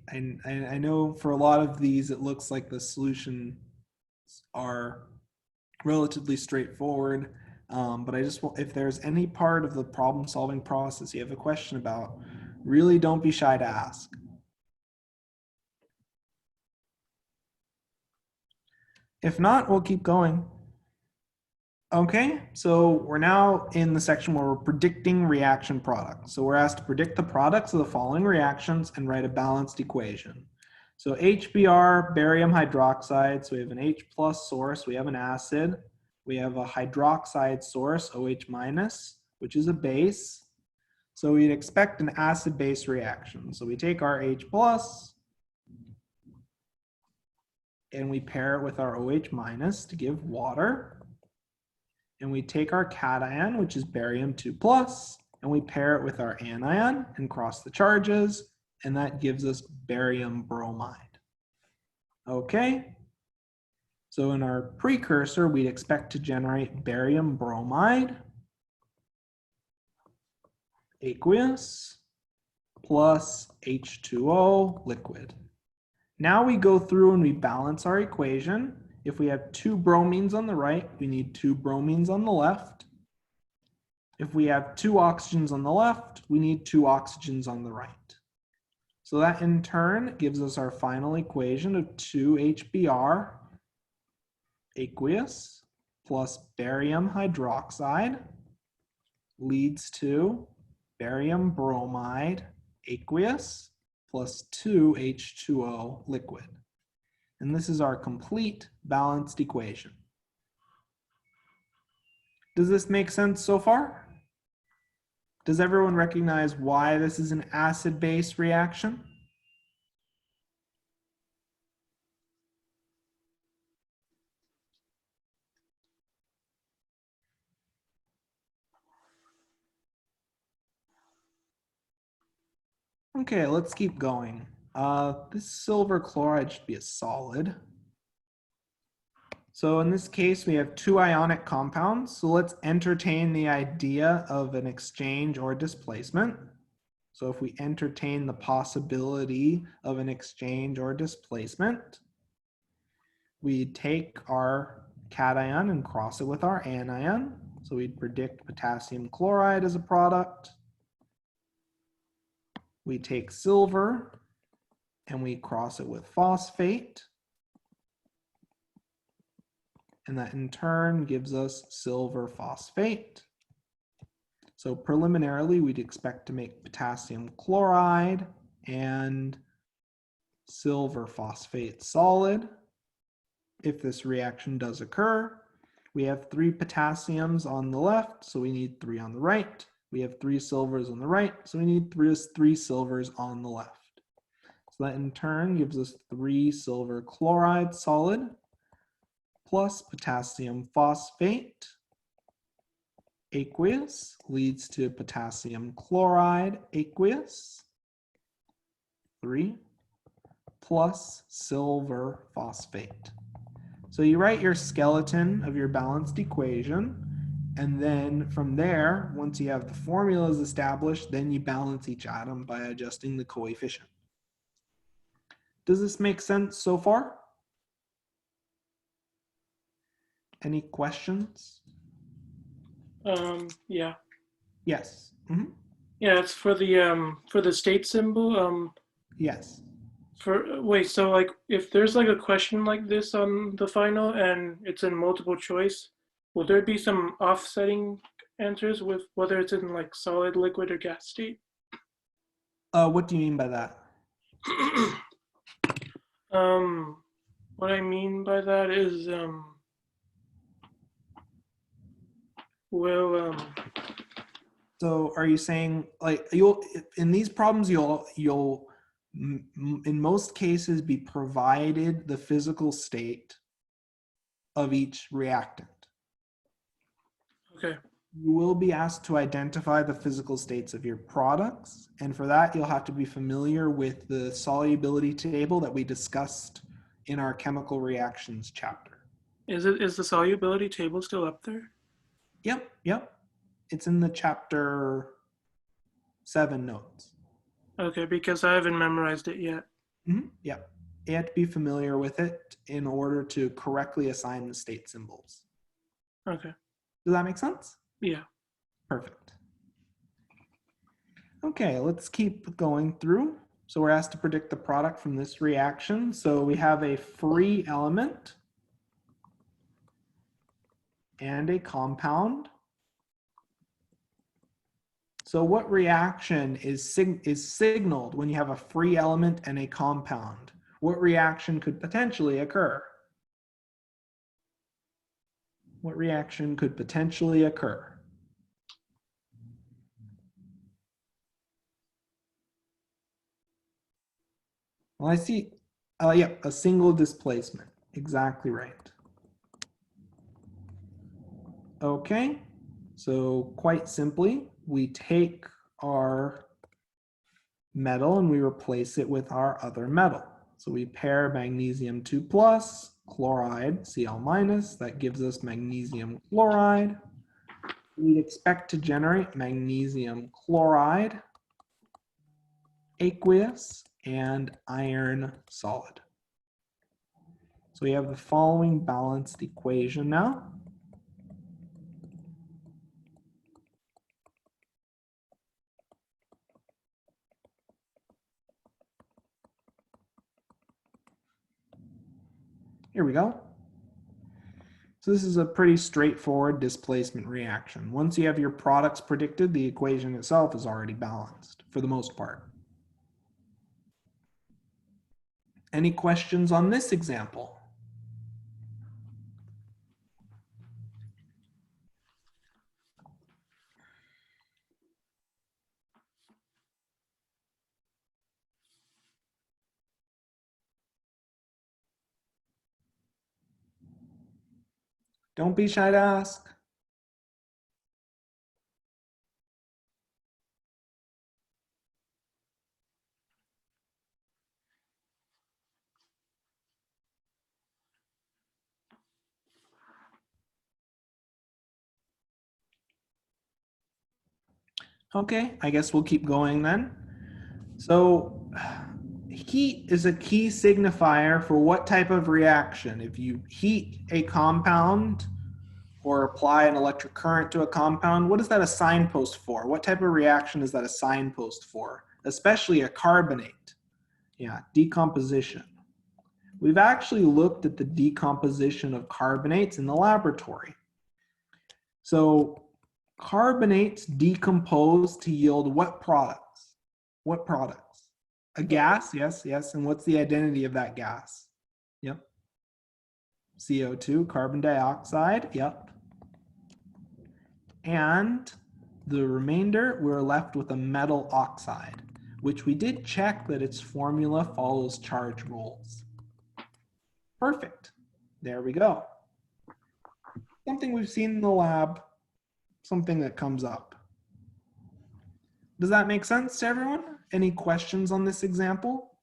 know for a lot of these, it looks like the solutions are relatively straightforward. But I just want, if there's any part of the problem solving process you have a question about, really don't be shy to ask. If not, we'll keep going. Okay, so we're now in the section where we're predicting reaction products. So we're asked to predict the products of the following reactions and write a balanced equation. So HBr, barium hydroxide, so we have an H plus source, we have an acid, we have a hydroxide source, OH minus, which is a base. So we'd expect an acid-base reaction. So we take our H plus, and we pair it with our OH minus to give water. And we take our cation, which is barium 2 plus, and we pair it with our anion and cross the charges, and that gives us barium bromide. Okay, so in our precursor, we'd expect to generate barium bromide, aqueous, plus H2O liquid. Now we go through and we balance our equation. If we have 2 bromines on the right, we need 2 bromines on the left. If we have 2 oxygens on the left, we need 2 oxygens on the right. So that in turn gives us our final equation of 2HBr aqueous plus barium hydroxide leads to barium bromide aqueous plus 2H2O liquid. And this is our complete balanced equation. Does this make sense so far? Does everyone recognize why this is an acid-base reaction? Okay, let's keep going. This silver chloride should be a solid. So in this case, we have two ionic compounds. So let's entertain the idea of an exchange or displacement. So if we entertain the possibility of an exchange or displacement, we take our cation and cross it with our anion. So we'd predict potassium chloride as a product. We take silver and we cross it with phosphate. And that in turn gives us silver phosphate. So preliminarily, we'd expect to make potassium chloride and silver phosphate solid. If this reaction does occur, we have 3 potassiums on the left, so we need 3 on the right. We have 3 silvers on the right, so we need 3 silvers on the left. So that in turn gives us 3 silver chloride solid plus potassium phosphate aqueous leads to potassium chloride aqueous 3 plus silver phosphate. So you write your skeleton of your balanced equation, and then from there, once you have the formulas established, then you balance each atom by adjusting the coefficient. Does this make sense so far? Any questions? Yeah. Yes. Mm-hmm. Yeah, it's for the state symbol. Yes. Wait, so like if there's like a question like this on the final and it's in multiple choice, will there be some offsetting answers with whether it's in like solid, liquid, or gas state? What do you mean by that? What I mean by that is well So are you saying like in these problems you'll in most cases be provided the physical state of each reactant. okay. You will be asked to identify the physical states of your products, and for that you'll have to be familiar with the solubility table that we discussed in our chemical reactions chapter. Is the solubility table still up there? Yep. It's in the chapter 7 notes. Okay, because I haven't memorized it yet. Yep. You have to be familiar with it in order to correctly assign the state symbols. Okay. Does that make sense? Yeah. Perfect. Okay, let's keep going through. So we're asked to predict the product from this reaction. So we have a free element and a compound. So what reaction is signaled when you have a free element and a compound? What reaction could potentially occur? What reaction could potentially occur? Well, I see, a single displacement. Exactly right. Okay, so quite simply, we take our metal and we replace it with our other metal. So we pair magnesium 2 plus, chloride, Cl minus, that gives us magnesium chloride. We'd expect to generate magnesium chloride, aqueous, and iron solid. So we have the following balanced equation now. Here we go. So this is a pretty straightforward displacement reaction. Once you have your products predicted, the equation itself is already balanced for the most part. Any questions on this example? Don't be shy to ask. Okay, I guess we'll keep going then. So heat is a key signifier for what type of reaction. If you heat a compound or apply an electric current to a compound, what is that a signpost for? What type of reaction is that a signpost for? Especially a carbonate. Yeah, decomposition. We've actually looked at the decomposition of carbonates in the laboratory. So carbonates decompose to yield what products? What products? A gas, yes, yes. And what's the identity of that gas? Yep. CO2, carbon dioxide, yep. And the remainder, we're left with a metal oxide, which we did check that its formula follows charge rules. Perfect. There we go. Something we've seen in the lab, something that comes up. Does that make sense to everyone? Any questions on this example?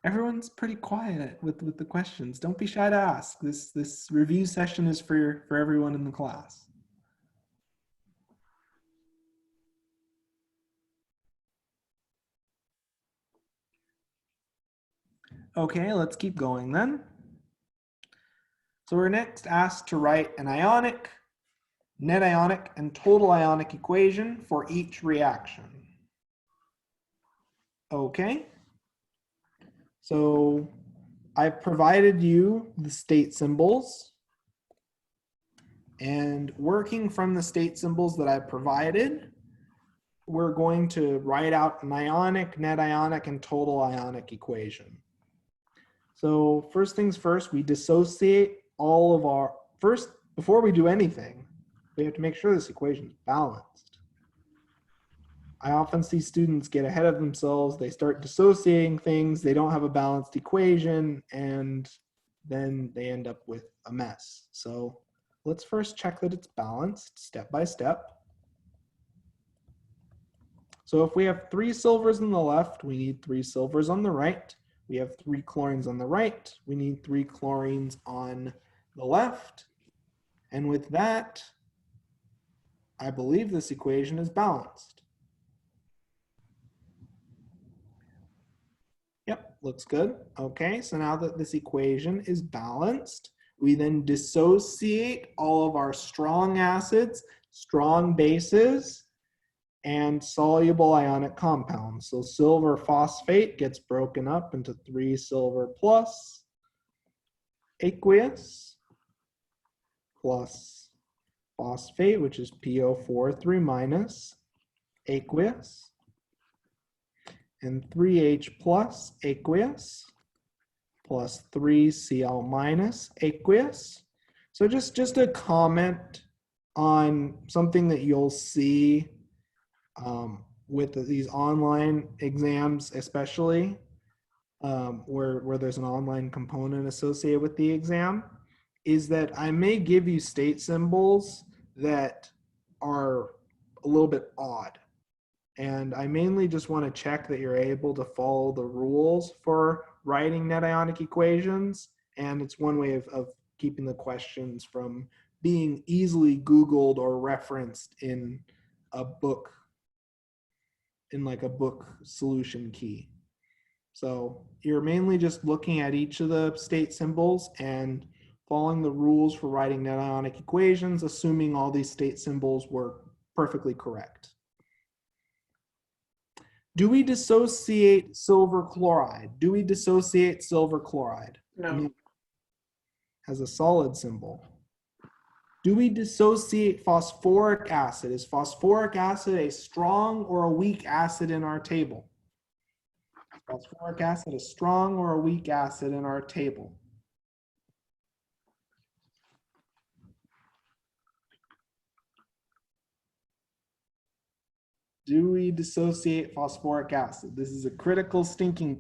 Everyone's pretty quiet with the questions. Don't be shy to ask. This review session is for everyone in the class. Okay, let's keep going then. So we're next asked to write an ionic, net ionic, and total ionic equation for each reaction. Okay. So I've provided you the state symbols, and working from the state symbols that I provided, we're going to write out an ionic, net ionic, and total ionic equation. So first things first, we dissociate all of our, first, before we do anything, we have to make sure this equation is balanced. I often see students get ahead of themselves. They start dissociating things. They don't have a balanced equation, and then they end up with a mess. So let's first check that it's balanced step by step. So if we have 3 silvers on the left, we need 3 silvers on the right. We have 3 chlorines on the right. We need 3 chlorines on the left. And with that, I believe this equation is balanced. Yep, looks good. Okay, so now that this equation is balanced, we then dissociate all of our strong acids, strong bases, and soluble ionic compounds. So silver phosphate gets broken up into 3 silver plus aqueous plus phosphate, which is PO4, 3 minus aqueous, and 3H plus aqueous plus 3Cl minus aqueous. So just a comment on something that you'll see with these online exams, especially where there's an online component associated with the exam, is that I may give you state symbols that are a little bit odd. And I mainly just want to check that you're able to follow the rules for writing net ionic equations. And it's one way of keeping the questions from being easily Googled or referenced in a book, in like a book solution key. So you're mainly just looking at each of the state symbols and following the rules for writing net ionic equations, assuming all these state symbols were perfectly correct. Do we dissociate silver chloride? Do we dissociate silver chloride? No. I mean, has a solid symbol. Do we dissociate phosphoric acid? Is phosphoric acid a strong or a weak acid in our table? Phosphoric acid a strong or a weak acid in our table? Do we dissociate phosphoric acid? This is a critical sticking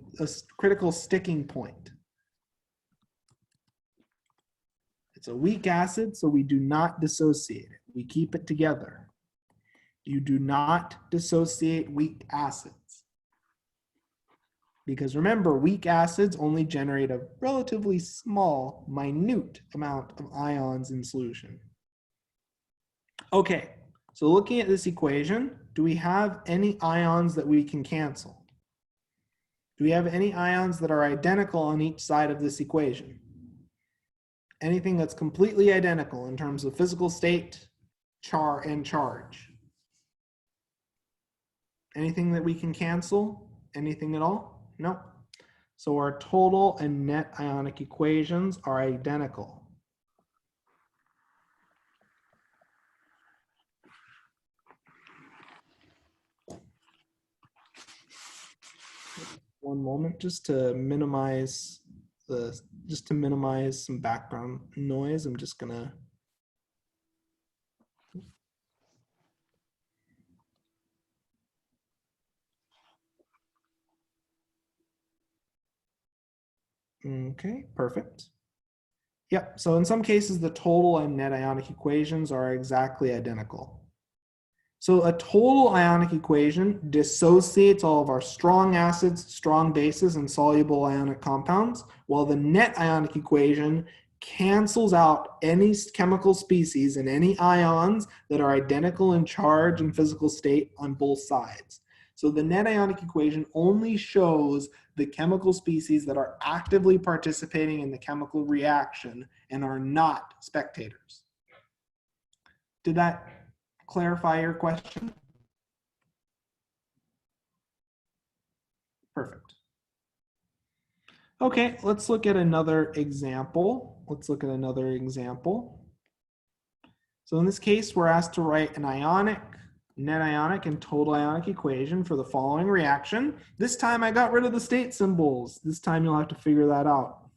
point. It's a weak acid, so we do not dissociate it. We keep it together. You do not dissociate weak acids. Because remember, weak acids only generate a relatively small, minute amount of ions in solution. Okay, so looking at this equation, do we have any ions that we can cancel? Do we have any ions that are identical on each side of this equation? Anything that's completely identical in terms of physical state, and charge? Anything that we can cancel? Anything at all? No. So our total and net ionic equations are identical. One moment, just to minimize some background noise. I'm just gonna okay, perfect. Yep, so in some cases, the total and net ionic equations are exactly identical. So a total ionic equation dissociates all of our strong acids, strong bases, and soluble ionic compounds, while the net ionic equation cancels out any chemical species and any ions that are identical in charge and physical state on both sides. So the net ionic equation only shows the chemical species that are actively participating in the chemical reaction and are not spectators. Did that clarify your question? Perfect. Okay, let's look at another example. So in this case, we're asked to write an ionic, net ionic, and total ionic equation for the following reaction. This time I got rid of the state symbols. This time you'll have to figure that out.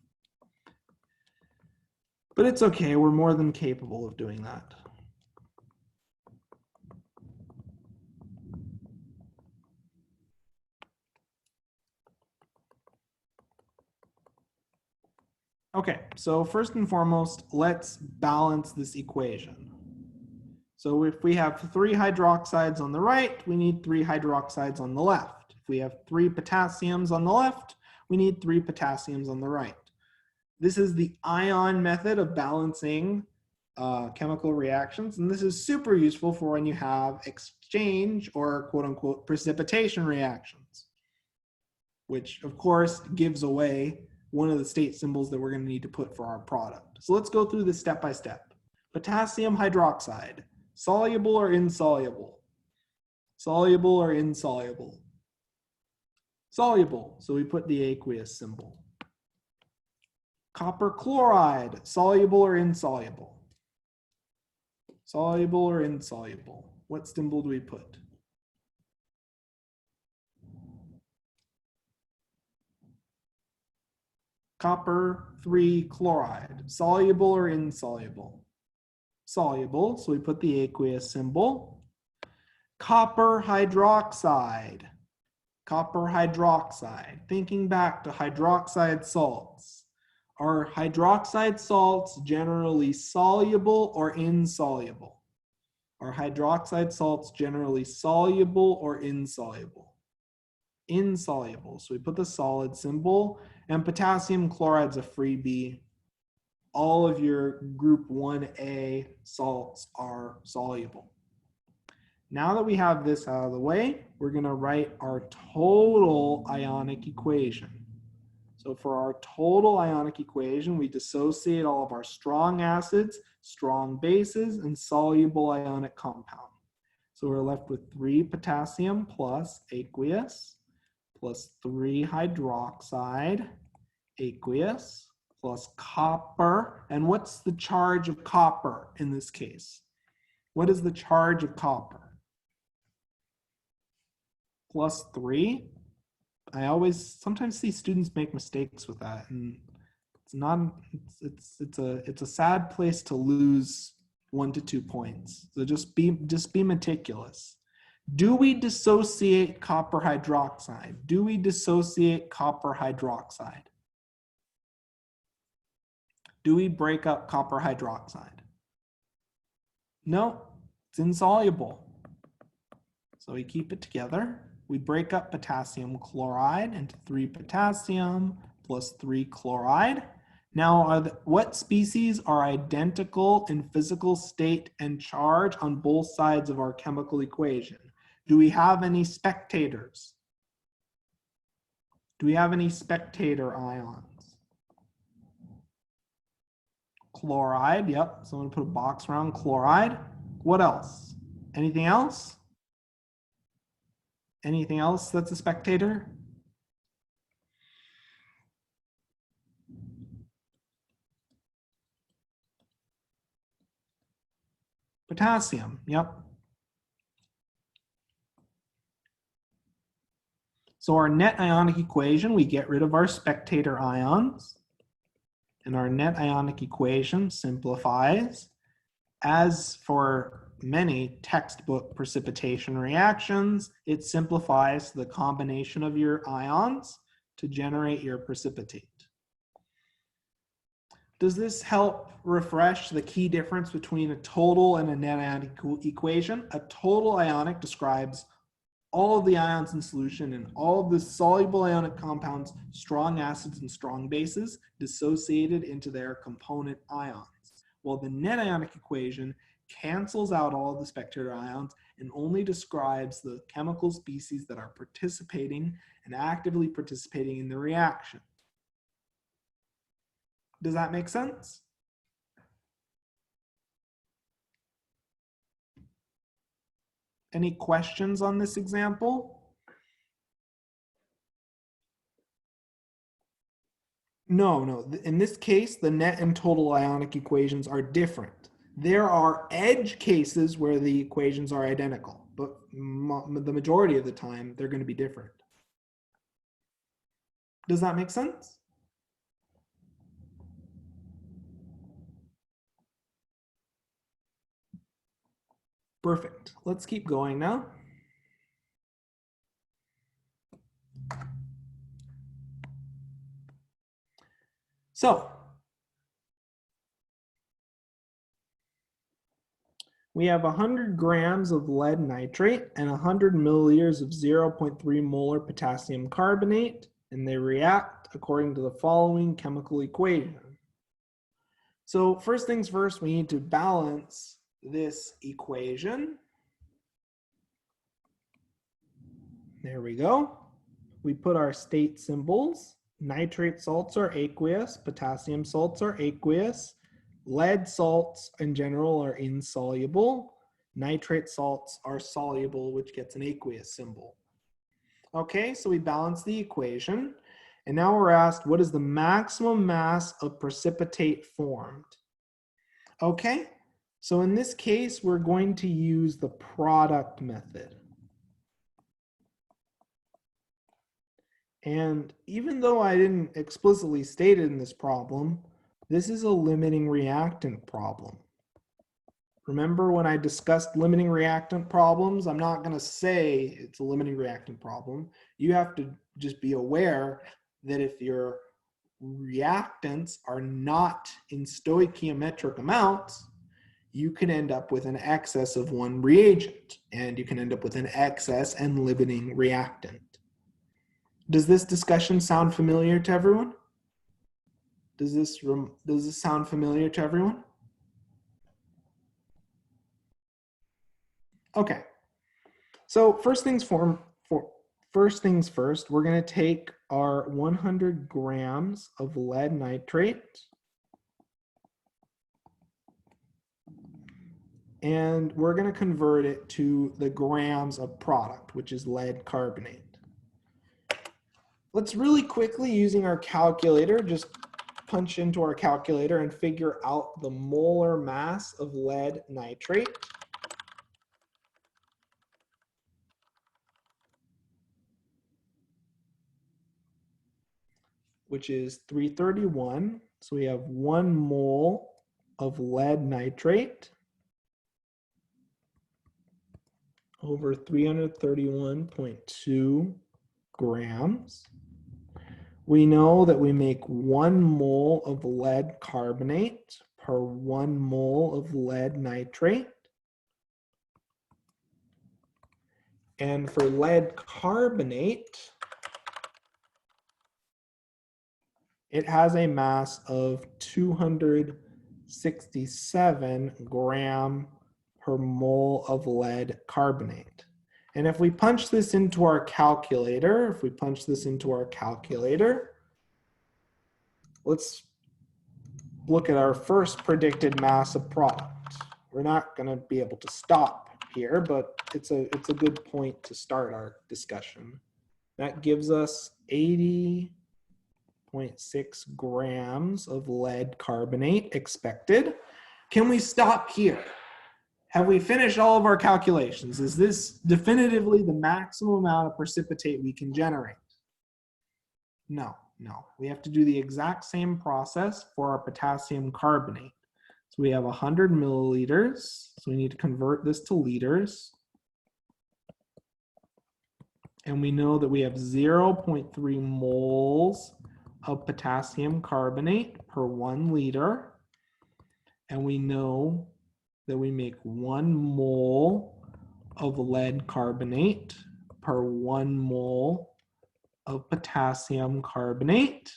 But it's okay, we're more than capable of doing that. Okay, so first and foremost, let's balance this equation. So if we have 3 hydroxides on the right, we need 3 hydroxides on the left. If we have 3 potassiums on the left, we need 3 potassiums on the right. This is the ion method of balancing chemical reactions, and this is super useful for when you have exchange or quote unquote precipitation reactions, which of course gives away one of the state symbols that we're going to need to put for our product. So let's go through this step by step. Potassium hydroxide, soluble or insoluble? Soluble or insoluble? Soluble, so we put the aqueous symbol. Copper chloride, soluble or insoluble? Soluble or insoluble? What symbol do we put? Copper 3 chloride, soluble or insoluble? Soluble, so we put the aqueous symbol. Copper hydroxide, thinking back to hydroxide salts. Are hydroxide salts generally soluble or insoluble? Are hydroxide salts generally soluble or insoluble? Insoluble, so we put the solid symbol, and potassium chloride's a freebie. All of your group 1A salts are soluble. Now that we have this out of the way, we're going to write our total ionic equation. So for our total ionic equation, we dissociate all of our strong acids, strong bases, and soluble ionic compound. So we're left with 3 potassium plus aqueous plus 3 hydroxide aqueous plus copper. And what's the charge of copper in this case? What is the charge of copper? Plus 3. I sometimes see students make mistakes with that, and it's a sad place to lose 1 to 2 points. So just be meticulous. Do we dissociate copper hydroxide? Do we dissociate copper hydroxide? Do we break up copper hydroxide? No, it's insoluble. So we keep it together. We break up potassium chloride into 3 potassium plus 3 chloride. Now, what species are identical in physical state and charge on both sides of our chemical equation? Do we have any spectators? Do we have any spectator ions? Chloride, yep. So I'm going to put a box around chloride. What else? Anything else? Anything else that's a spectator? Potassium, yep. So our net ionic equation, we get rid of our spectator ions. And our net ionic equation simplifies. As for many textbook precipitation reactions, it simplifies the combination of your ions to generate your precipitate. Does this help refresh the key difference between a total and a net ionic equation? A total ionic describes all of the ions in solution and all of the soluble ionic compounds, strong acids and strong bases, dissociated into their component ions. While the net ionic equation cancels out all of the spectator ions and only describes the chemical species that are participating and actively participating in the reaction. Does that make sense? Any questions on this example? No. In this case, the net and total ionic equations are different. There are edge cases where the equations are identical, but the majority of the time, they're going to be different. Does that make sense? Perfect. Let's keep going now. So, we have 100 grams of lead nitrate and 100 milliliters of 0.3 molar potassium carbonate, and they react according to the following chemical equation. So first things first, we need to balance this equation. There we go. We put our state symbols. Nitrate salts are aqueous, potassium salts are aqueous, lead salts in general are insoluble, nitrate salts are soluble, which gets an aqueous symbol. Okay, so we balance the equation, and now we're asked, what is the maximum mass of precipitate formed? Okay, so in this case, we're going to use the product method. And even though I didn't explicitly state it in this problem, this is a limiting reactant problem. Remember when I discussed limiting reactant problems, I'm not going to say it's a limiting reactant problem. You have to just be aware that if your reactants are not in stoichiometric amounts, you can end up with an excess of one reagent, and you can end up with an excess and limiting reactant. Does this discussion sound familiar to everyone? Does this sound familiar to everyone? Okay. So first things first, we're going to take our 100 grams of lead nitrate and we're going to convert it to the grams of product, which is lead carbonate. Let's really quickly, using our calculator, just punch into our calculator and figure out the molar mass of lead nitrate. Which is 331. So we have 1 mole of lead nitrate over 331.2 grams. We know that we make 1 mole of lead carbonate per 1 mole of lead nitrate. And for lead carbonate, it has a mass of 267 gram per mole of lead carbonate. And if we punch this into our calculator, let's look at our first predicted mass of product. We're not going to be able to stop here, but it's a good point to start our discussion. That gives us 80.6 grams of lead carbonate expected. Can we stop here? Have we finished all of our calculations? Is this definitively the maximum amount of precipitate we can generate? No. We have to do the exact same process for our potassium carbonate. So we have 100 milliliters. So we need to convert this to liters. And we know that we have 0.3 moles of potassium carbonate per 1 liter. And we know that we make 1 mole of lead carbonate per 1 mole of potassium carbonate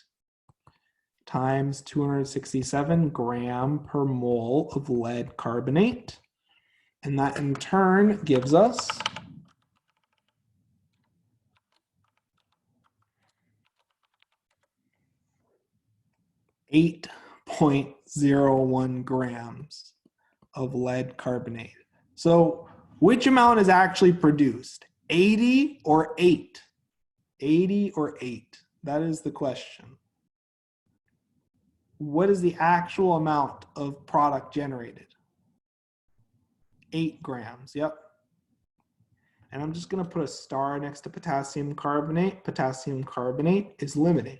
times 267 gram per mole of lead carbonate. And that in turn gives us 8.01 grams of lead carbonate. So which amount is actually produced? 80 or 8? 80 or 8? That is the question. What is the actual amount of product generated? 8 grams, yep. And I'm just going to put a star next to potassium carbonate. Potassium carbonate is limiting.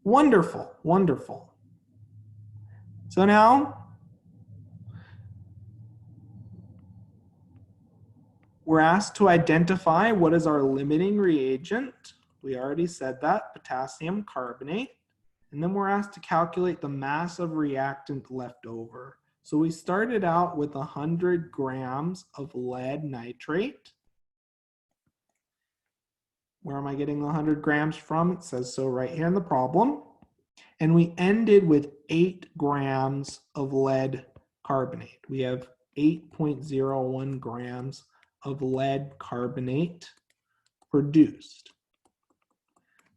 Wonderful, wonderful. So now we're asked to identify what is our limiting reagent. We already said that, potassium carbonate. And then we're asked to calculate the mass of reactant left over. So we started out with 100 grams of lead nitrate. Where am I getting the 100 grams from? It says so right here in the problem. And we ended with 8 grams of lead carbonate. We have 8.01 grams of lead carbonate produced.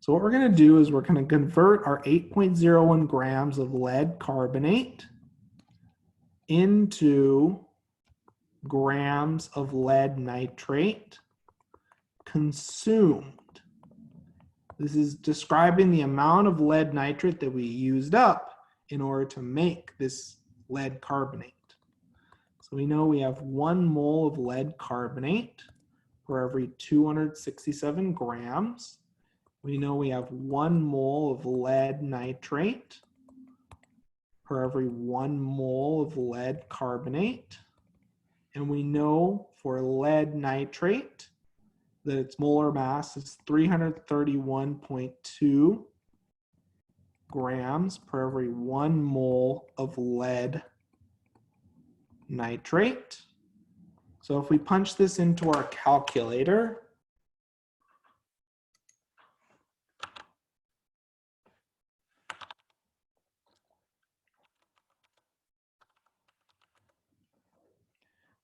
So what we're going to do is we're going to convert our 8.01 grams of lead carbonate into grams of lead nitrate consumed. This is describing the amount of lead nitrate that we used up in order to make this lead carbonate. So we know we have 1 mole of lead carbonate for every 267 grams. We know we have 1 mole of lead nitrate for every 1 mole of lead carbonate. And we know for lead nitrate that its molar mass is 331.2 grams per every 1 mole of lead nitrate. So if we punch this into our calculator,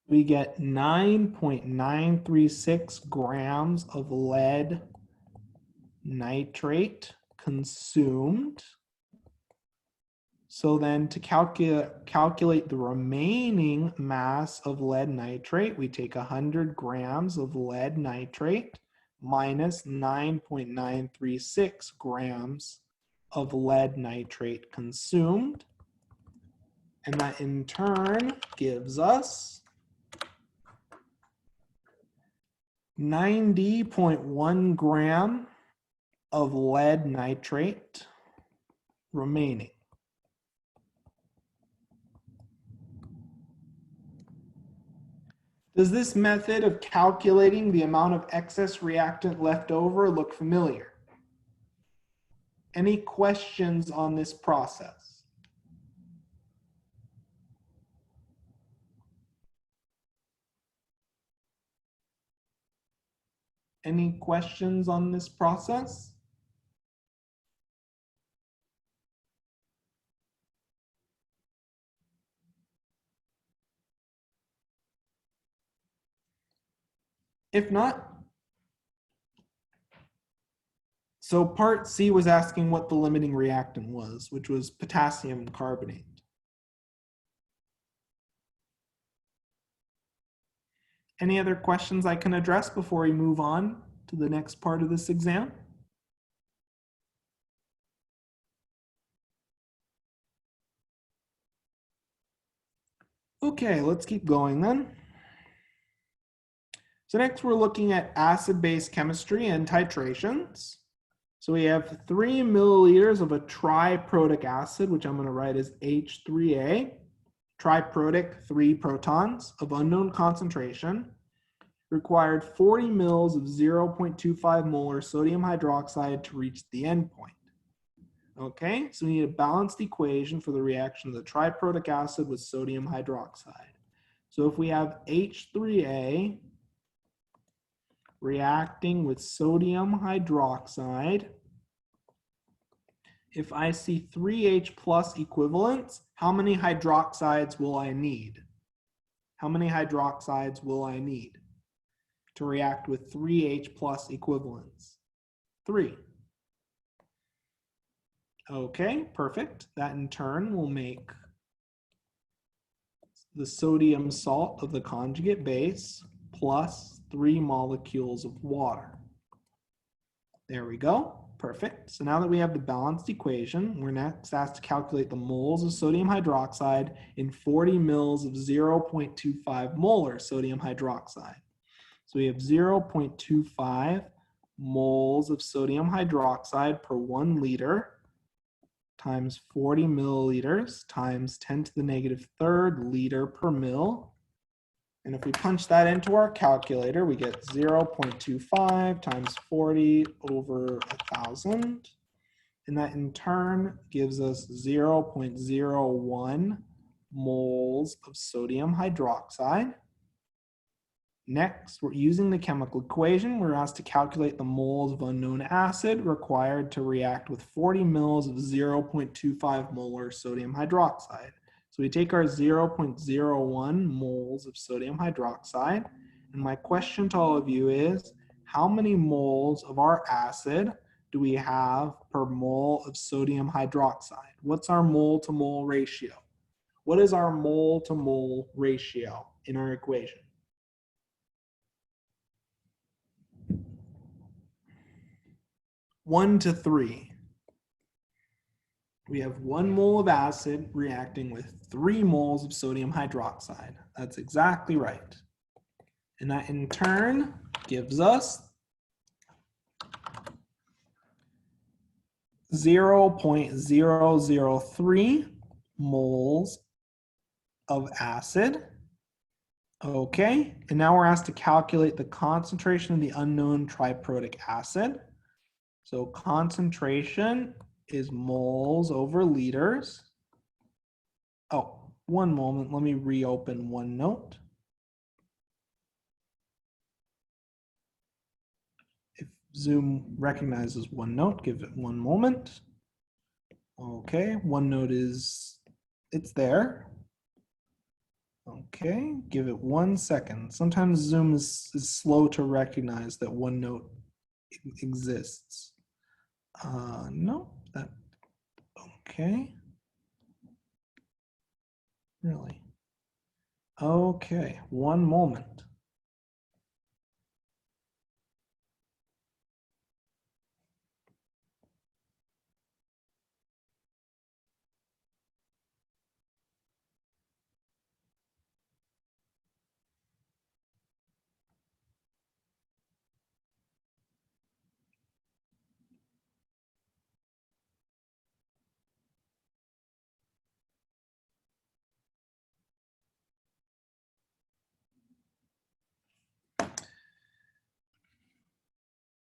we get 9.936 grams of lead nitrate consumed. So then to calculate the remaining mass of lead nitrate, we take 100 grams of lead nitrate minus 9.936 grams of lead nitrate consumed. And that in turn gives us 90.1 gram of lead nitrate remaining. Does this method of calculating the amount of excess reactant left over look familiar? Any questions on this process? Any questions on this process? If not, so part C was asking what the limiting reactant was, which was potassium carbonate. Any other questions I can address before we move on to the next part of this exam? Okay, let's keep going then. So next we're looking at acid-base chemistry and titrations. So we have 3 milliliters of a triprotic acid, which I'm going to write as H3A, triprotic 3 protons of unknown concentration, required 40 mils of 0.25 molar sodium hydroxide to reach the endpoint. Okay, so we need a balanced equation for the reaction of the triprotic acid with sodium hydroxide. So if we have H3A reacting with sodium hydroxide, if I see 3H plus equivalents, how many hydroxides will I need? How many hydroxides will I need to react with 3H plus equivalents? 3. Okay, perfect. That in turn will make the sodium salt of the conjugate base plus 3 molecules of water. There we go. Perfect. So now that we have the balanced equation, we're next asked to calculate the moles of sodium hydroxide in 40 mils of 0.25 molar sodium hydroxide. So we have 0.25 moles of sodium hydroxide per 1 liter times 40 milliliters times 10 to the negative third liter per mil. And if we punch that into our calculator, we get 0.25 times 40 over 1,000. And that in turn gives us 0.01 moles of sodium hydroxide. Next, we're using the chemical equation. We're asked to calculate the moles of unknown acid required to react with 40 mils of 0.25 molar sodium hydroxide. So we take our 0.01 moles of sodium hydroxide, and my question to all of you is, how many moles of our acid do we have per mole of sodium hydroxide? What's our mole-to-mole ratio? What is our mole-to-mole ratio in our equation? One to 3. We have 1 mole of acid reacting with 3 moles of sodium hydroxide. That's exactly right. And that in turn gives us 0.003 moles of acid. Okay, and now we're asked to calculate the concentration of the unknown triprotic acid. So concentration is moles over liters. Oh, one moment, let me reopen OneNote. If Zoom recognizes OneNote, give it one moment. Okay, OneNote it's there. Okay, give it 1 second. Sometimes Zoom is slow to recognize that OneNote exists. No, that, okay. Really? Okay, one moment.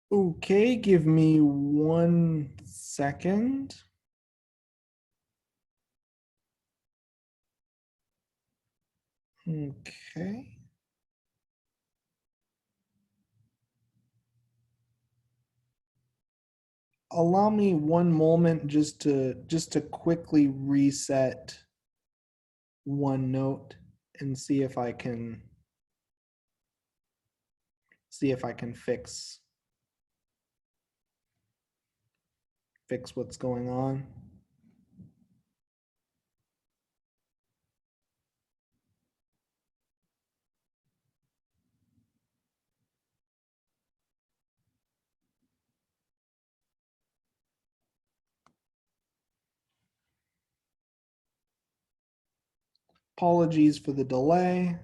Okay, give me 1 second. Okay. Allow me one moment just to quickly reset OneNote and see if I can fix what's going on. Apologies for the delay.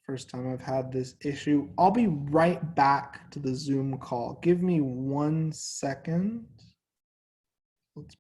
First time I've had this issue. I'll be right back to the Zoom call. Give me 1 second. Let's